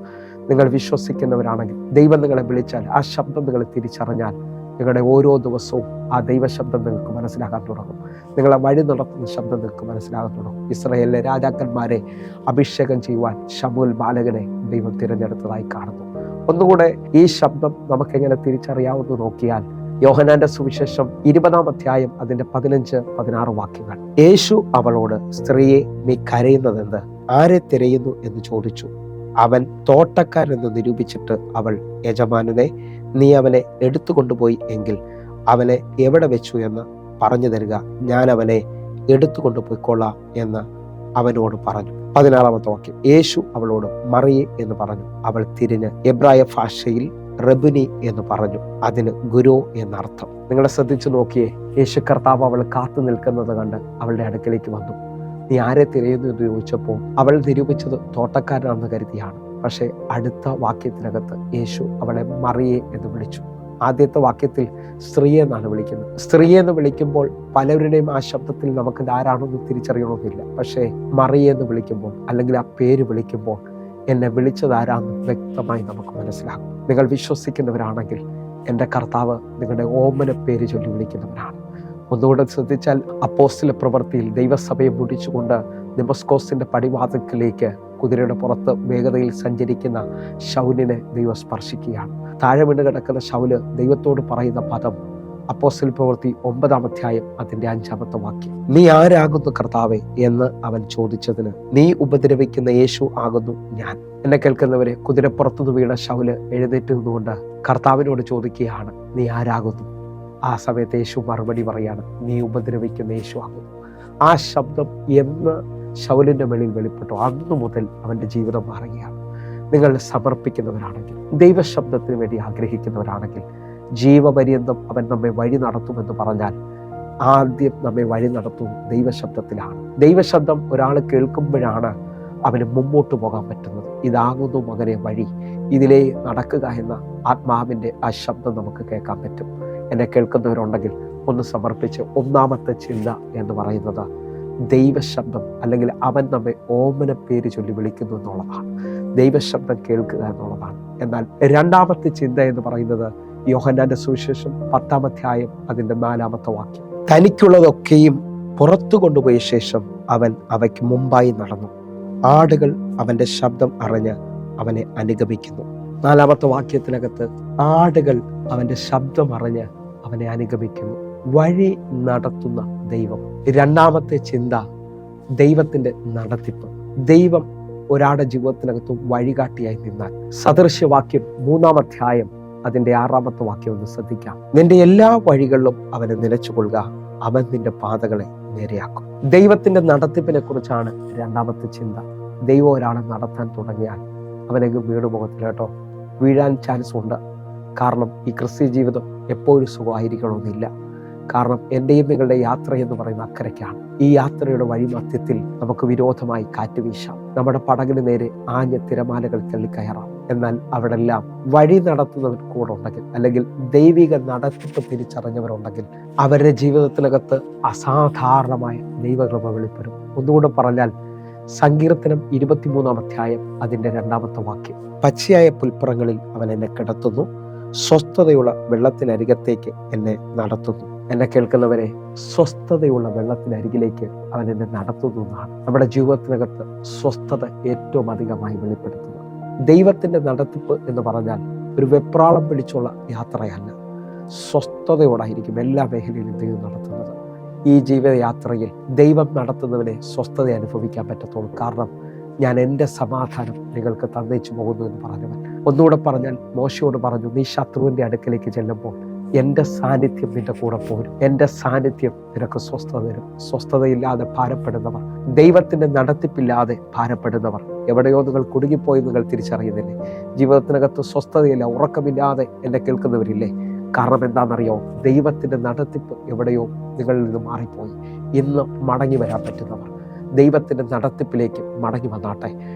നിങ്ങൾ വിശ്വസിക്കുന്നവരാണെങ്കിൽ ദൈവം നിങ്ങളെ വിളിച്ചാൽ ആ ശബ്ദം നിങ്ങൾ തിരിച്ചറിഞ്ഞാൽ നിങ്ങളുടെ ഓരോ ദിവസവും ആ ദൈവശബ്ദം നിങ്ങൾക്ക് മനസ്സിലാക്കാൻ തുടങ്ങും. നിങ്ങളെ വഴി നടത്തുന്ന ശബ്ദം നിങ്ങൾക്ക് മനസ്സിലാകാൻ തുടങ്ങും. ഇസ്രായേലിലെ രാജാക്കന്മാരെ അഭിഷേകം ചെയ്യുവാൻ ശമൂവേൽ ബാലകനെ ദൈവം തിരഞ്ഞെടുത്തതായി കാണുന്നു. ഒന്നുകൂടെ ഈ ശബ്ദം നമുക്കെങ്ങനെ തിരിച്ചറിയാമെന്ന് നോക്കിയാൽ, യോഹന്നാന്റെ സുവിശേഷം 20-ാം അധ്യായം അതിന്റെ 15-16 വാക്യങ്ങൾ. യേശു അവളോട്, സ്ത്രീയെ, നീ കരയുന്നതെന്ത്? ആരെ തിരയുന്നു എന്ന് ചോദിച്ചു. അവൻ തോട്ടക്കാരെന്ന് നിരൂപിച്ചിട്ട് അവൾ, യജമാനനെ, നീ അവനെ എടുത്തുകൊണ്ടുപോയി എങ്കിൽ അവനെ എവിടെ വെച്ചു എന്ന് പറഞ്ഞു തരിക, ഞാൻ അവനെ എടുത്തുകൊണ്ടുപോയിക്കൊള്ളാം എന്ന് അവനോട് പറഞ്ഞു. 16-ാമത്തെ വാക്യം. യേശു അവളോട് മറിയെ എന്ന് പറഞ്ഞു. അവൾ തിരിഞ്ഞ് എബ്രായ ഭാഷയിൽ റബുനി എന്ന് പറഞ്ഞു. അതിന് ഗുരു എന്നർത്ഥം. നിങ്ങളെ ശ്രദ്ധിച്ചു നോക്കിയേ, യേശു കർത്താവ് അവൾ കാത്തു നിൽക്കുന്നത് കണ്ട് അവളുടെ അടുക്കലേക്ക് വന്നു. നീ ആരെ തിരയുന്നു എന്ന് ചോദിച്ചപ്പോൾ അവൾ നിരൂപിച്ചത് തോട്ടക്കാരനാണെന്ന് കരുതിയാണ്. പക്ഷെ അടുത്ത വാക്യത്തിനകത്ത് യേശു അവളെ മറിയെ എന്ന് വിളിച്ചു. ആദ്യത്തെ വാക്യത്തിൽ സ്ത്രീയെ എന്നാണ് വിളിക്കുന്നത്. സ്ത്രീയെ എന്ന് വിളിക്കുമ്പോൾ പലരുടെയും ആ ശബ്ദത്തിൽ നമുക്ക് ആരാണെന്ന് തിരിച്ചറിയണമെന്നില്ല. പക്ഷേ മറിയെ എന്ന് വിളിക്കുമ്പോൾ, അല്ലെങ്കിൽ ആ പേര് വിളിക്കുമ്പോൾ, എന്നെ വിളിച്ചത് ആരാന്ന് വ്യക്തമായി നമുക്ക് മനസ്സിലാകും. നിങ്ങൾ വിശ്വസിക്കുന്നവരാണെങ്കിൽ എൻ്റെ കർത്താവ് നിങ്ങളുടെ ഓമന പേര് ചൊല്ലി വിളിക്കുന്നവരാണ്. ഒന്നുകൂടെ ശ്രദ്ധിച്ചാൽ, അപ്പോസ്തല പ്രവൃത്തിയിൽ ദൈവസഭയെ മുടിച്ചുകൊണ്ട് ദമസ്കോസിന്റെ പടിവാതിൽക്കലേക്ക് കുതിരയുടെ പുറത്ത് വേഗതയിൽ സഞ്ചരിക്കുന്ന ശൗലിനെ ദൈവം സ്പർശിക്കുകയാണ്. താഴെ വീണ് കിടക്കുന്ന ശൗല് ദൈവത്തോട് പറയുന്ന പദം അപ്പോസ്തല പ്രവൃത്തി 9-ാം അധ്യായം അതിന്റെ 5-ാമത്തെ വാക്യം. നീ ആരാകുന്നു കർത്താവേ എന്ന് അവൻ ചോദിച്ചതിന്, നീ ഉപദ്രവിക്കുന്ന യേശു ആകുന്നു ഞാൻ. എന്നെ കേൾക്കുന്നവരെ, കുതിരപ്പുറത്തുനിന്ന് വീണ ശൗല് എഴുന്നേറ്റ് നിന്നുകൊണ്ട് കർത്താവിനോട് ചോദിക്കുകയാണ്, നീ ആരാകുന്നു? ആ സമയത്ത് യേശു മറുപടി പറയാണ്, നീ ഉപദ്രവിക്കുന്ന യേശു ആകുന്നു. ആ ശബ്ദം എന്ന് ശൗലിന്റെ വെളിയിൽ വെളിപ്പെട്ടു, അന്നു മുതൽ അവന്റെ ജീവിതം മാറുകയാണ്. നിങ്ങൾ സമർപ്പിക്കുന്നവരാണെങ്കിൽ, ദൈവശബ്ദത്തിന് വേണ്ടി ആഗ്രഹിക്കുന്നവരാണെങ്കിൽ, ജീവപര്യന്തം അവൻ നമ്മെ വഴി നടത്തുമെന്ന് പറഞ്ഞാൽ ആദ്യം നമ്മെ വഴി നടത്തും ദൈവശബ്ദത്തിലാണ്. ദൈവശബ്ദം ഒരാൾ കേൾക്കുമ്പോഴാണ് അവന് മുമ്പോട്ട് പോകാൻ പറ്റുന്നത്. ഇതാകുന്നു മകനെ വഴി, ഇതിലേ നടക്കുക എന്ന ആത്മാവിൻ്റെ ആ ശബ്ദം നമുക്ക് കേൾക്കാൻ പറ്റും. എന്നെ കേൾക്കുന്നവരുണ്ടെങ്കിൽ ഒന്ന് സമർപ്പിച്ച്, ഒന്നാമത്തെ ചിന്ത എന്ന് പറയുന്നത് ദൈവശബ്ദം, അല്ലെങ്കിൽ അവൻ നമ്മെ ഓമന പേര് ചൊല്ലി വിളിക്കുന്നു എന്നുള്ളതാണ്. ദൈവശബ്ദം കേൾക്കുക എന്നുള്ളതാണ്. എന്നാൽ രണ്ടാമത്തെ ചിന്ത എന്ന് പറയുന്നത് യോഹന്നാന്റെ സുവിശേഷം 10-ാം അധ്യായം അതിൻ്റെ 4-ാമത്തെ വാക്യം. തനിക്കുള്ളതൊക്കെയും പുറത്തു കൊണ്ടുപോയ ശേഷം അവൻ അവയ്ക്ക് മുമ്പായി നടന്നു. ആടുകൾ അവന്റെ ശബ്ദം അറിഞ്ഞ് അവനെ അനുഗമിക്കുന്നു. 4-ാമത്തെ വാക്യത്തിനകത്ത് ആടുകൾ അവന്റെ ശബ്ദം അറിഞ്ഞ് അവനെ അനുഗമിക്കുന്നു. വഴി നടത്തുന്ന ദൈവം. രണ്ടാമത്തെ ചിന്ത ദൈവത്തിന്റെ നടത്തിപ്പ്. ദൈവം ഒരാളുടെ ജീവിതത്തിനകത്ത് വഴികാട്ടിയായി നിന്നാൽ, സദൃശ്യവാക്യം 3-ാം അധ്യായം അതിൻ്റെ 6-ാമത്തെ വാക്യം ഒന്ന് ശ്രദ്ധിക്കാം. നിന്റെ എല്ലാ വഴികളിലും അവനെ നിലച്ചുകൊള്ളുക, അവൻ നിന്റെ പാതകളെ നേരെയാക്കും. ദൈവത്തിന്റെ നടത്തിപ്പിനെ കുറിച്ചാണ് രണ്ടാമത്തെ ചിന്ത. ദൈവം ഒരാളെ നടത്താൻ തുടങ്ങിയാൽ അവനെങ്ങും വീണു പോകത്തില്ല കേട്ടോ. വീഴാൻ ചാൻസ് ഉണ്ട്. കാരണം ഈ ക്രിസ്ത്യ ജീവിതം എപ്പോഴും സുഖമായിരിക്കണമെന്നില്ല. കാരണം എൻ്റെയും നിങ്ങളുടെ യാത്ര എന്ന് പറയുന്ന അക്കരയ്ക്കാണ്. ഈ യാത്രയുടെ വഴിമധ്യത്തിൽ നമുക്ക് വിരോധമായി കാറ്റ് വീശാം, നമ്മുടെ പടകിന് നേരെ ആഞ്ഞ തിരമാലകൾ തള്ളിക്കയറാം. എന്നാൽ അവിടെല്ലാം വഴി നടത്തുന്നവർ കൂടെ ഉണ്ടെങ്കിൽ, അല്ലെങ്കിൽ ദൈവിക നടത്തിപ്പ് തിരിച്ചറിഞ്ഞവരുണ്ടെങ്കിൽ, അവരുടെ ജീവിതത്തിനകത്ത് അസാധാരണമായ ദൈവകൃപ വെളിപ്പെടും. ഒന്നുകൂടെ പറഞ്ഞാൽ, സങ്കീർത്തനം 23-ാം അധ്യായം അതിൻ്റെ 2-ാമത്തെ വാക്യം. പച്ചയായ പുൽപ്പുറങ്ങളിൽ അവൻ എന്നെ കിടത്തുന്നു, സ്വസ്ഥതയുള്ള വെള്ളത്തിനരികത്തേക്ക് എന്നെ നടത്തുന്നു. എന്നെ കേൾക്കുന്നവരെ, സ്വസ്ഥതയുള്ള വെള്ളത്തിനരികിലേക്ക് അവൻ എന്നെ നടത്തുന്നു എന്നാണ് നമ്മുടെ ജീവിതത്തിനകത്ത് സ്വസ്ഥത ഏറ്റവും അധികമായി വെളിപ്പെടുത്തുന്നത്. ദൈവത്തിന്റെ നടത്തിപ്പ് എന്ന് പറഞ്ഞാൽ ഒരു വെപ്രാളം പിടിച്ചുള്ള യാത്രയല്ല. സ്വസ്ഥതയോടായിരിക്കും എല്ലാ മേഖലയിലും ദൈവം നടത്തുന്നത്. ഈ ജീവിതയാത്രയിൽ ദൈവം നടത്തുന്നവനെ സ്വസ്ഥത അനുഭവിക്കാൻ പറ്റത്തുള്ളൂ. കാരണം ഞാൻ എൻ്റെ സമാധാനം നിങ്ങൾക്ക് തന്നേച്ചു പോകുന്നു എന്ന് പറഞ്ഞവൻ. ഒന്നുകൂടെ പറഞ്ഞാൽ, മോശയോട് പറഞ്ഞു, നീ ശത്രുവിൻ്റെ അടുക്കലേക്ക് ചെല്ലുമ്പോൾ എൻ്റെ സാന്നിധ്യം നിന്റെ കൂടെ പോരും. എൻ്റെ സാന്നിധ്യം നിനക്ക് സ്വസ്ഥത തരും. സ്വസ്ഥതയില്ലാതെ ഭാരപ്പെടുന്നവർ, ദൈവത്തിൻ്റെ നടത്തിപ്പില്ലാതെ ഭാരപ്പെടുന്നവർ, എവിടെയോ നിങ്ങൾ കുടുങ്ങിപ്പോയി നിങ്ങൾ തിരിച്ചറിയുന്നില്ലേ? ജീവിതത്തിനകത്ത് സ്വസ്ഥതയില്ല, ഉറക്കമില്ലാതെ എന്നെ കേൾക്കുന്നവരില്ലേ? കാരണം എന്താണെന്നറിയോ? ദൈവത്തിൻ്റെ നടത്തിപ്പ് എവിടെയോ നിങ്ങളിൽ നിന്ന് മാറിപ്പോയി. ഇന്ന് മടങ്ങി വരാൻ പറ്റുന്നവർ ദൈവത്തിൻ്റെ നടത്തിപ്പിലേക്ക് മടങ്ങി വന്നാട്ടെ.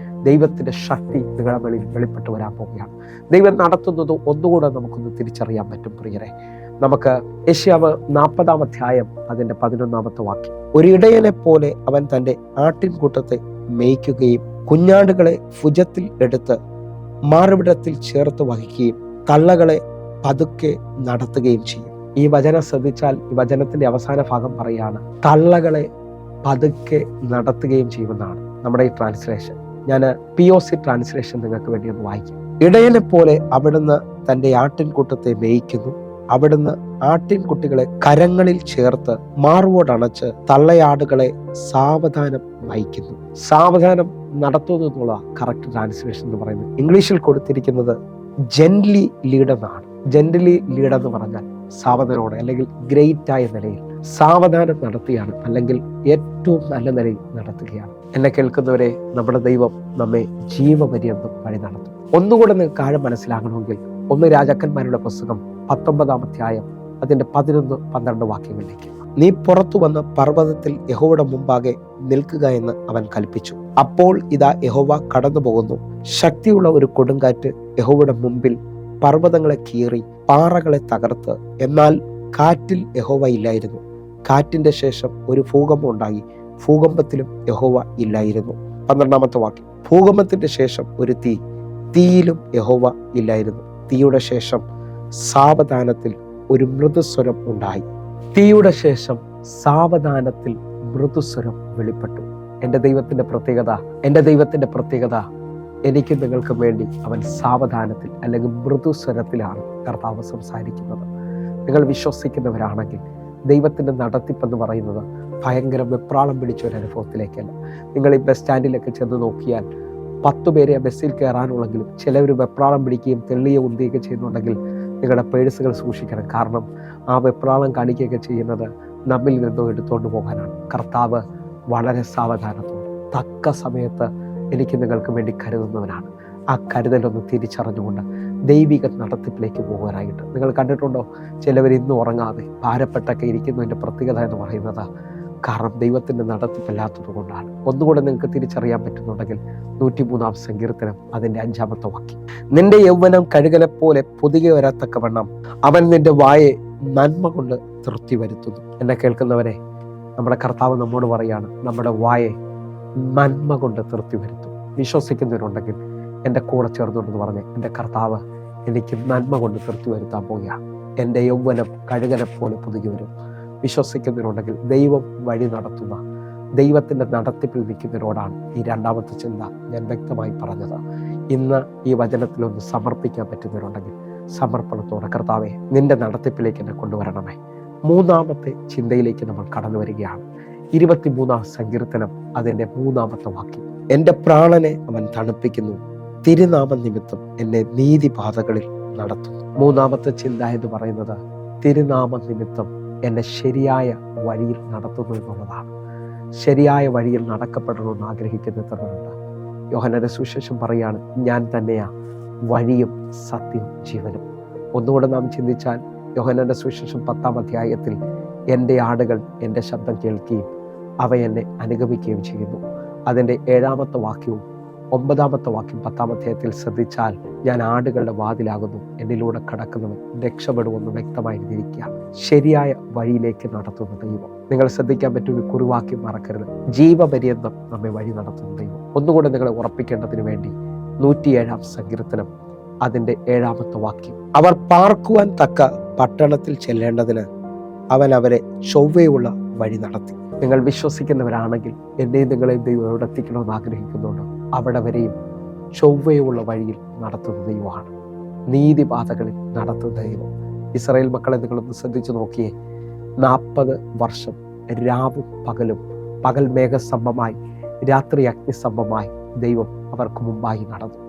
ദൈവത്തിൻ്റെ ശക്തി നിങ്ങളുടെ മേളിൽ വെളിപ്പെട്ട് വരാൻ പോവുകയാണ്. ദൈവം നടത്തുന്നത് ഒന്നുകൂടെ നമുക്കൊന്ന് തിരിച്ചറിയാൻ പറ്റും പ്രിയരെ. നമുക്ക് യെശയ്യാവ് 40-ാം അധ്യായം അതിൻ്റെ 11-ാമത്തെ വാക്യം. ഒരു ഇടയനെ പോലെ അവൻ തൻ്റെ ആട്ടിൻകൂട്ടത്തെ മേയ്ക്കുകയും കുഞ്ഞാടുകളെ ഭുജത്തിൽ എടുത്ത് മാറുവിടത്തിൽ ചേർത്ത് വഹിക്കുകയും തള്ളകളെ പതുക്കെ നടത്തുകയും ചെയ്യും. ഈ വചനം ശ്രദ്ധിച്ചാൽ ഈ വചനത്തിന്റെ അവസാന ഭാഗം പറയാണ്, തള്ളകളെ പതുക്കെ നടത്തുകയും ചെയ്യുമെന്നാണ് നമ്മുടെ ഈ ട്രാൻസ്ലേഷൻ. ഞാൻ POC ട്രാൻസ്ലേഷൻ നിങ്ങൾക്ക് വേണ്ടി ഒന്ന് വായിക്കാം. ഇടയനെ പോലെ അവിടുന്ന് തൻ്റെ ആട്ടിൻകൂട്ടത്തെ മേയിക്കുന്നു. അവിടുന്ന് ആട്ടിൻകുട്ടികളെ കരങ്ങളിൽ ചേർത്ത് മാറുവോടണച്ച് തള്ളയാടുകളെ സാവധാനം നയിക്കുന്നു. സാവധാനം നടത്തുന്നു എന്നുള്ള കറക്റ്റ് ട്രാൻസ്ലേഷൻ എന്ന് പറയുന്നത്. ഇംഗ്ലീഷിൽ കൊടുത്തിരിക്കുന്നത് ജെന്റ്ലി ലീഡ് എന്നാണ്. ജെന്റ്ലി ലീഡ് എന്ന് പറഞ്ഞാൽ സാവധാനോടെ, അല്ലെങ്കിൽ ഗ്രേറ്റായ നിലയിൽ സാവധാനം നടത്തുകയാണ്, അല്ലെങ്കിൽ ഏറ്റവും നല്ല നിലയിൽ നടത്തുകയാണ്. എന്നെ കേൾക്കുന്നവരെ, നമ്മുടെ ദൈവം നമ്മെ ജീവപര്യന്തം വഴി നടത്തും. ഒന്നുകൂടെ നിങ്ങൾക്ക് ആഴം മനസ്സിലാകണമെങ്കിൽ 1 രാജാക്കന്മാരുടെ പുസ്തകം 19-ാം അധ്യായം അതിൻ്റെ 11-12 വാക്യങ്ങളിലേക്ക്. നീ പുറത്തു വന്ന് പർവ്വതത്തിൽ യഹോവയുടെ മുമ്പാകെ നിൽക്കുക എന്ന് അവൻ കൽപ്പിച്ചു. അപ്പോൾ ഇതാ യഹോവ കടന്നു പോകുന്നു. ശക്തിയുള്ള ഒരു കൊടുങ്കാറ്റ് യഹോവയുടെ മുമ്പിൽ പർവ്വതങ്ങളെ കീറി പാറകളെ തകർത്ത്. എന്നാൽ കാറ്റിൽ യഹോവ ഇല്ലായിരുന്നു. കാറ്റിന്റെ ശേഷം ഒരു ഭൂകമ്പം ഉണ്ടായി. ഭൂകമ്പത്തിലും യഹോവ ഇല്ലായിരുന്നു. 12-ാമത്തെ വാക്യം. ഭൂകമ്പത്തിന്റെ ശേഷം ഒരു തീ, തീയിലും യഹോവ ഇല്ലായിരുന്നു. തീയുടെ ശേഷം സാവധാനത്തിൽ ഒരു മൃദുസ്വരം ഉണ്ടായി. തീയുടെ ശേഷം സാവധാനത്തിൽ മൃദുസ്വരം വെളിപ്പെട്ടു. എൻ്റെ ദൈവത്തിന്റെ പ്രത്യേകത എനിക്ക് നിങ്ങൾക്ക് വേണ്ടി അവൻ സാവധാനത്തിൽ, അല്ലെങ്കിൽ മൃദുസ്വരത്തിലാണ് കർത്താവ് സംസാരിക്കുന്നത്. നിങ്ങൾ വിശ്വസിക്കുന്നവരാണെങ്കിൽ ദൈവത്തിൻ്റെ നടത്തിപ്പെന്ന് പറയുന്നത് ഭയങ്കര വെപ്രാളം പിടിച്ച ഒരു അനുഭവത്തിലേക്കല്ല. നിങ്ങൾ ഈ ബസ് സ്റ്റാൻഡിലൊക്കെ ചെന്ന് നോക്കിയാൽ 10 പേരെ ബസ്സിൽ കയറാനുള്ളെങ്കിലും ചിലവർ വെപ്രാളം പിടിക്കുകയും തെള്ളിയെ ഉന്തിയൊക്കെ ചെയ്യുന്നുണ്ടെങ്കിൽ നിങ്ങളുടെ പേഴ്സുകൾ സൂക്ഷിക്കണം. കാരണം ആ വെപ്രാളം കാണിക്കുകയൊക്കെ ചെയ്യുന്നത് നമ്മിൽ നിന്നോ എടുത്തുകൊണ്ട് പോകാനാണ്. കർത്താവ് വളരെ സാവധാനത്തോടെ തക്ക സമയത്ത് എനിക്ക് നിങ്ങൾക്ക് വേണ്ടി കരുതുന്നവനാണ്. ആ കരുതലൊന്ന് തിരിച്ചറിഞ്ഞുകൊണ്ട് ദൈവിക നടത്തിപ്പിലേക്ക് പോകാനായിട്ട്. നിങ്ങൾ കണ്ടിട്ടുണ്ടോ, ചിലവർ ഇന്നും ഉറങ്ങാതെ ഭാരപ്പെട്ടൊക്കെ ഇരിക്കുന്നതിൻ്റെ പ്രത്യേകത എന്ന് പറയുന്നത് കാരണം ദൈവത്തിൻ്റെ നടത്തിപ്പല്ലാത്തത് കൊണ്ടാണ്. ഒന്നുകൂടെ നിങ്ങൾക്ക് തിരിച്ചറിയാൻ പറ്റുന്നുണ്ടെങ്കിൽ 103-ാം സങ്കീർത്തനം അതിൻ്റെ 5-ാമത്തെ വാക്യം, നിന്റെ യൗവനം കഴുകലെ പോലെ പൊതികെ വരത്തക്കവണ്ണം അവൻ നിന്റെ വായെ നന്മ കൊണ്ട് തൃപ്തി വരുത്തുന്നു. എന്നെ കേൾക്കുന്നവരെ, നമ്മുടെ കർത്താവ് നമ്മോട് പറയാണ്, നമ്മുടെ വായെ നന്മ കൊണ്ട് തൃപ്തി വരുത്തും. വിശ്വസിക്കുന്നവരുണ്ടെങ്കിൽ എൻ്റെ കൂടെ ചേർന്നുകൊണ്ടെന്ന് പറഞ്ഞ്, എൻ്റെ കർത്താവ് എനിക്ക് നന്മ കൊണ്ട് തൃപ്തി വരുത്താൻ പോവുകയാണ്. എൻ്റെ യൗവനം കഴുകനെ പോലെ പുതുകി വരും. വിശ്വസിക്കുന്നവരുണ്ടെങ്കിൽ ദൈവം വഴി നടത്തുന്ന ദൈവത്തിൻ്റെ നടത്തിപ്പിൽ നിൽക്കുന്നവരോടാണ് ഈ 2ാമത്തെ ചിന്ത ഞാൻ വ്യക്തമായി പറഞ്ഞത്. ഇന്ന് ഈ വചനത്തിലൊന്ന് സമർപ്പിക്കാൻ പറ്റുന്നവരുണ്ടെങ്കിൽ സമർപ്പണത്തോടെ, കർത്താവെ നിന്റെ നടത്തിപ്പിലേക്ക് എന്നെ കൊണ്ടുവരണമേ. 3ാമത്തെ ചിന്തയിലേക്ക് നമ്മൾ കടന്നു വരികയാണ്. 23-ാം സങ്കീർത്തനം അതിൻ്റെ 3-ാമത്തെ വാക്യം, എൻ്റെ പ്രാണനെ അവൻ തണുപ്പിക്കുന്നു, തിരുനാമ നിമിത്തം എന്നെ നീതിപാതകളിൽ നടത്തുന്നു. 3ാമത്തെ ചിന്ത എന്ന് പറയുന്നത് തിരുനാമ നിമിത്തം എന്നെ ശരിയായ വഴിയിൽ നടത്തുന്നു എന്നുള്ളതാണ്. ശരിയായ വഴിയിൽ നടക്കപ്പെടണമെന്ന് ആഗ്രഹിക്കുന്നവരുണ്ട്. യോഹന്നാന്റെ സുവിശേഷം പറയാണ്, ഞാൻ തന്നെയാ വഴിയും സത്യവും ജീവനും. ഒന്നുകൂടെ നാം ചിന്തിച്ചാൽ യോഹന്നാന്റെ സുവിശേഷം 10-ാം അധ്യായത്തിൽ, എൻ്റെ ആടുകൾ എൻ്റെ ശബ്ദം കേൾക്കുകയും അവ എന്നെ അനുഗമിക്കുകയും ചെയ്യുന്നു. അതിൻ്റെ 7-ാമത്തെ വാക്യവും 9-ാമത്തെ വാക്യം 10-ാം അധ്യായത്തിൽ ശ്രദ്ധിച്ചാൽ, ഞാൻ ആടുകളുടെ വാതിലാകുന്നു, എന്നിലൂടെ കടക്കുന്നവൻ രക്ഷപ്പെടുമെന്ന് വ്യക്തമായി എഴുതിയിരിക്കുകയാണ്. ശരിയായ വഴിയിലേക്ക് നടത്തുന്ന ദൈവം. നിങ്ങൾ ശ്രദ്ധിക്കാൻ പറ്റുന്ന കുറിവാക്യം മറക്കരുത്, ജീവപര്യന്തം നമ്മെ വഴി നടത്തുന്ന ദൈവം. ഒന്നുകൂടെ നിങ്ങളെ ഉറപ്പിക്കേണ്ടതിന് വേണ്ടി 107-ാം സങ്കീർത്തനം അതിൻ്റെ 7-ാമത്തെ വാക്യം, അവർ പാർക്കുവാൻ തക്ക പട്ടണത്തിൽ ചെല്ലേണ്ടതിന് അവൻ അവരെ ചൊവ്വയുള്ള വഴി നടത്തി. നിങ്ങൾ വിശ്വസിക്കുന്നവരാണെങ്കിൽ എന്നെയും നിങ്ങളെയും ദൈവം എവിടെ എത്തിക്കണമെന്ന് ആഗ്രഹിക്കുന്നുണ്ട്, അവിടെ വരെയും ചൊവ്വയുള്ള വഴിയിൽ നടത്തുന്ന ദൈവമാണ്. നീതിപാതകളിൽ നടത്തുന്ന ദൈവം. ഇസ്രായേൽ മക്കളെ നിങ്ങളൊന്ന് ശ്രദ്ധിച്ചു നോക്കിയേ, 40 വർഷം രാവും പകലും, പകൽ മേഘസ്തംഭമായി രാത്രി അഗ്നിസ്തംഭമായി ദൈവം അവർക്ക് മുമ്പായി നടന്നു.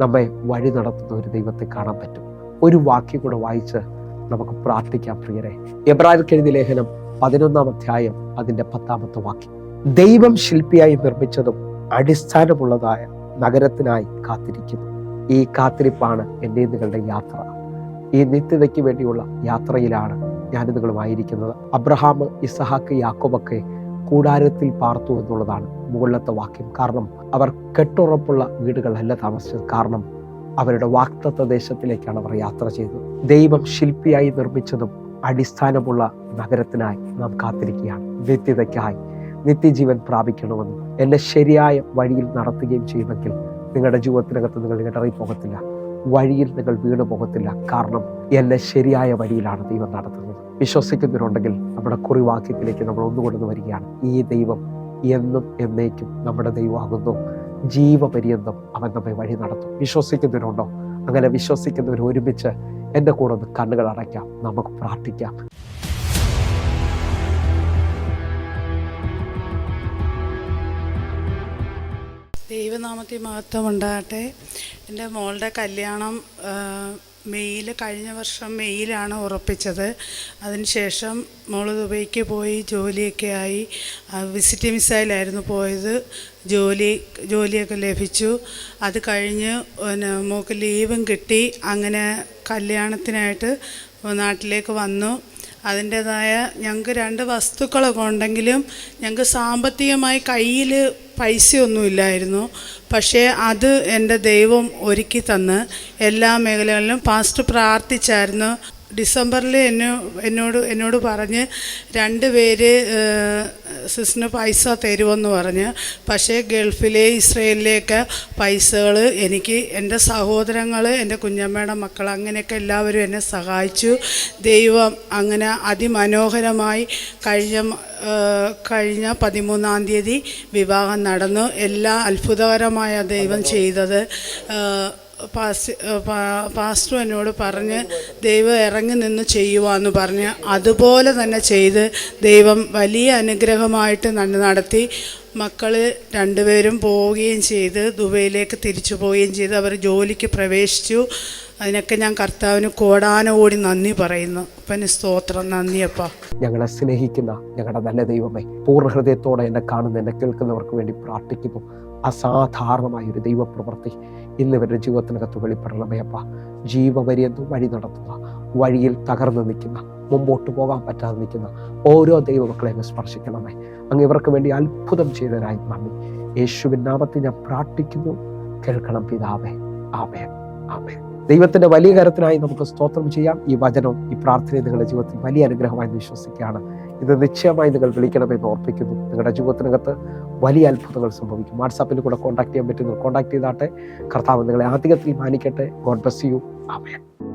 നമ്മെ വഴി നടത്തുന്ന ഒരു ദൈവത്തെ കാണാൻ പറ്റും. ഒരു വാക്യം കൂടെ വായിച്ച് നമുക്ക് പ്രാർത്ഥിക്കാം പ്രിയരെ. എബ്രായർക്ക് എഴുതിയ ലേഖനം 11-ാം അധ്യായം അതിൻ്റെ 10-ാമത്തെ വാക്യം, ദൈവം ശില്പിയായി നിർമ്മിച്ചതും അടിസ്ഥാനമുള്ളതായ നഗരത്തിനായി കാത്തിരിക്കുന്നു. ഈ കാത്തിരിപ്പാണ് എൻ്റെ നിങ്ങളുടെ യാത്ര. ഈ നിത്യതയ്ക്ക് വേണ്ടിയുള്ള യാത്രയിലാണ് ഞാനും നിങ്ങളുമായിരിക്കുന്നത്. അബ്രഹാം, ഇസഹാക്ക്, യാക്കോബൊക്കെ കൂടാരത്തിൽ പാർത്തു എന്നുള്ളതാണ് മുകളിലത്തെ വാക്യം. കാരണം അവർ കെട്ടുറപ്പുള്ള വീടുകളല്ല താമസിച്ചത്. കാരണം അവരുടെ വാഗ്ദത്ത ദേശത്തിലേക്കാണ് അവർ യാത്ര ചെയ്തത്. ദൈവം ശില്പിയായി നിർമ്മിച്ചതും അടിസ്ഥാനമുള്ള നഗരത്തിനായി നാം കാത്തിരിക്കുകയാണ്. നിത്യതയ്ക്കായി, നിത്യജീവൻ പ്രാപിക്കണമെന്നും എന്നെ ശരിയായ വഴിയിൽ നടത്തുകയും ചെയ്യുമെങ്കിൽ നിങ്ങളുടെ ജീവിതത്തിനകത്ത് നിങ്ങൾ ഇടറിപ്പോകത്തില്ല, വഴിയിൽ നിങ്ങൾ വീണു പോകത്തില്ല. കാരണം എന്നെ ശരിയായ വഴിയിലാണ് ദൈവം നടത്തുന്നത്. വിശ്വസിക്കുന്നവരുണ്ടെങ്കിൽ നമ്മുടെ കുറിവാക്യത്തിലേക്ക് നമ്മൾ ഒന്നുകൊണ്ടു വരികയാണ്. ഈ ദൈവം എന്നും എന്നേക്കും നമ്മുടെ ദൈവമാകുന്നു. ജീവപര്യന്തം അവൻ നമ്മെ വഴി നടത്തും. വിശ്വസിക്കുന്നവരുണ്ടോ? അങ്ങനെ വിശ്വസിക്കുന്നവർ ഒരുമിച്ച് എൻ്റെ കൂടെ ഒന്ന് കണ്ണുകൾ അടയ്ക്കാം, നമുക്ക് പ്രാർത്ഥിക്കാം. ദൈവനാമത്തിൽ മഹത്വം ഉണ്ടാകട്ടെ. എൻ്റെ മോളുടെ കല്യാണം കഴിഞ്ഞ വർഷം മെയ്യിലാണ് ഉറപ്പിച്ചത്. അതിനുശേഷം മോള് ദുബൈക്ക് പോയി ജോലിയൊക്കെ ആയി. വിസിറ്റ് വിസയിലായിരുന്നു പോയത്. ജോലിയൊക്കെ ലഭിച്ചു. അത് കഴിഞ്ഞ് മോൾക്ക് ലീവും കിട്ടി. അങ്ങനെ കല്യാണത്തിനായിട്ട് നാട്ടിലേക്ക് വന്നു. അതിൻ്റേതായ ഞങ്ങൾക്ക് 2 വസ്തുക്കളൊക്കെ ഉണ്ടെങ്കിലും ഞങ്ങൾക്ക് സാമ്പത്തികമായി കയ്യിൽ പൈസയൊന്നുമില്ലായിരുന്നു. പക്ഷേ അത് എൻ്റെ ദൈവം ഒരുക്കി തന്ന് എല്ലാ മേഖലകളിലും. പാസ്റ്റർ പ്രാർത്ഥിച്ചായിരുന്നു. ഡിസംബറിൽ എന്നോട് പറഞ്ഞ് 2 പേര് സിസ്റ്ററിന് പൈസ തരുമെന്ന് പറഞ്ഞ്. പക്ഷേ ഇസ്രയേലിലേക്ക് പൈസകൾ എനിക്ക് എൻ്റെ സഹോദരങ്ങൾ, എൻ്റെ കുഞ്ഞമ്മയുടെ മക്കൾ, അങ്ങനെയൊക്കെ എല്ലാവരും എന്നെ സഹായിച്ചു. ദൈവം അങ്ങനെ അതിമനോഹരമായി കഴിഞ്ഞ 13-ാം തീയതി വിവാഹം നടന്നു. എല്ലാം അത്ഭുതകരമായ ദൈവം ചെയ്തത്. പാസ്റ്റർ എന്നോട് പറഞ്ഞ് ദൈവം ഇറങ്ങി നിന്ന് ചെയ്യുവാന്ന് പറഞ്ഞ് അതുപോലെ തന്നെ ചെയ്ത് ദൈവം വലിയ അനുഗ്രഹമായിട്ട് നടത്തി. മക്കൾ 2 പേരും പോവുകയും ചെയ്ത് ദുബൈയിലേക്ക് തിരിച്ചു പോവുകയും ചെയ്ത് അവർ ജോലിക്ക് പ്രവേശിച്ചു. അതിനൊക്കെ ഞാൻ കർത്താവിന് കോടാനോടി നന്ദി പറയുന്നു. അപ്പന് സ്തോത്രം, നന്ദിയപ്പ. ഞങ്ങളെ സ്നേഹിക്കുന്ന ഞങ്ങളുടെ നല്ല ദൈവമേ, പൂർണ്ണ ഹൃദയത്തോടെ എന്നെ കാണുന്ന, എന്നെ കേൾക്കുന്നവർക്ക് വേണ്ടി പ്രാർത്ഥിക്കുന്നു. അസാധാരണമായ ഒരു ദൈവപ്രവൃത്തി ഇന്ന് ഇവരുടെ ജീവിതത്തിനകത്ത് വെളിപ്പെടണമേ അപ്പ. ജീവപര്യന്തം വഴി നടത്തുക, വഴിയിൽ തകർന്നു നിൽക്കുന്ന, മുമ്പോട്ട് പോകാൻ പറ്റാതെ നിൽക്കുന്ന ഓരോ ദൈവമക്കളെ അങ്ങ് സ്പർശിക്കണമേ. അങ്ങ് ഇവർക്ക് വേണ്ടി അത്ഭുതം ചെയ്തതായി നന്ദി. യേശുവിൻ നാമത്തിൽ ഞാൻ പ്രാർത്ഥിക്കുന്നു, കേൾക്കണം പിതാവേ. ആമേൻ, ആമേൻ. ദൈവത്തിന്റെ വലിയ കരത്തിനായി നമുക്ക് സ്തോത്രം ചെയ്യാം. ഈ വചനവും ഈ പ്രാർത്ഥനയും നിങ്ങളുടെ ജീവിതത്തിൽ വലിയ അനുഗ്രഹമായി വിശ്വസിക്കുകയാണ്. ഇത് നിശ്ചയമായി നിങ്ങൾ വിളിക്കണമെന്ന് ഓർപ്പിക്കുന്നു. നിങ്ങളുടെ ജീവിതത്തിനകത്ത് വലിയ അത്ഭുതങ്ങൾ സംഭവിക്കും. വാട്സാപ്പിൽ കൂടെ കോൺടാക്ട് ചെയ്യാൻ പറ്റുന്ന കോൺടാക്ട് ചെയ്താട്ടെ. കർത്താവ് നിങ്ങളെ ആധികത്തിൽ മാനിക്കട്ടെ. God bless you. ആമേൻ.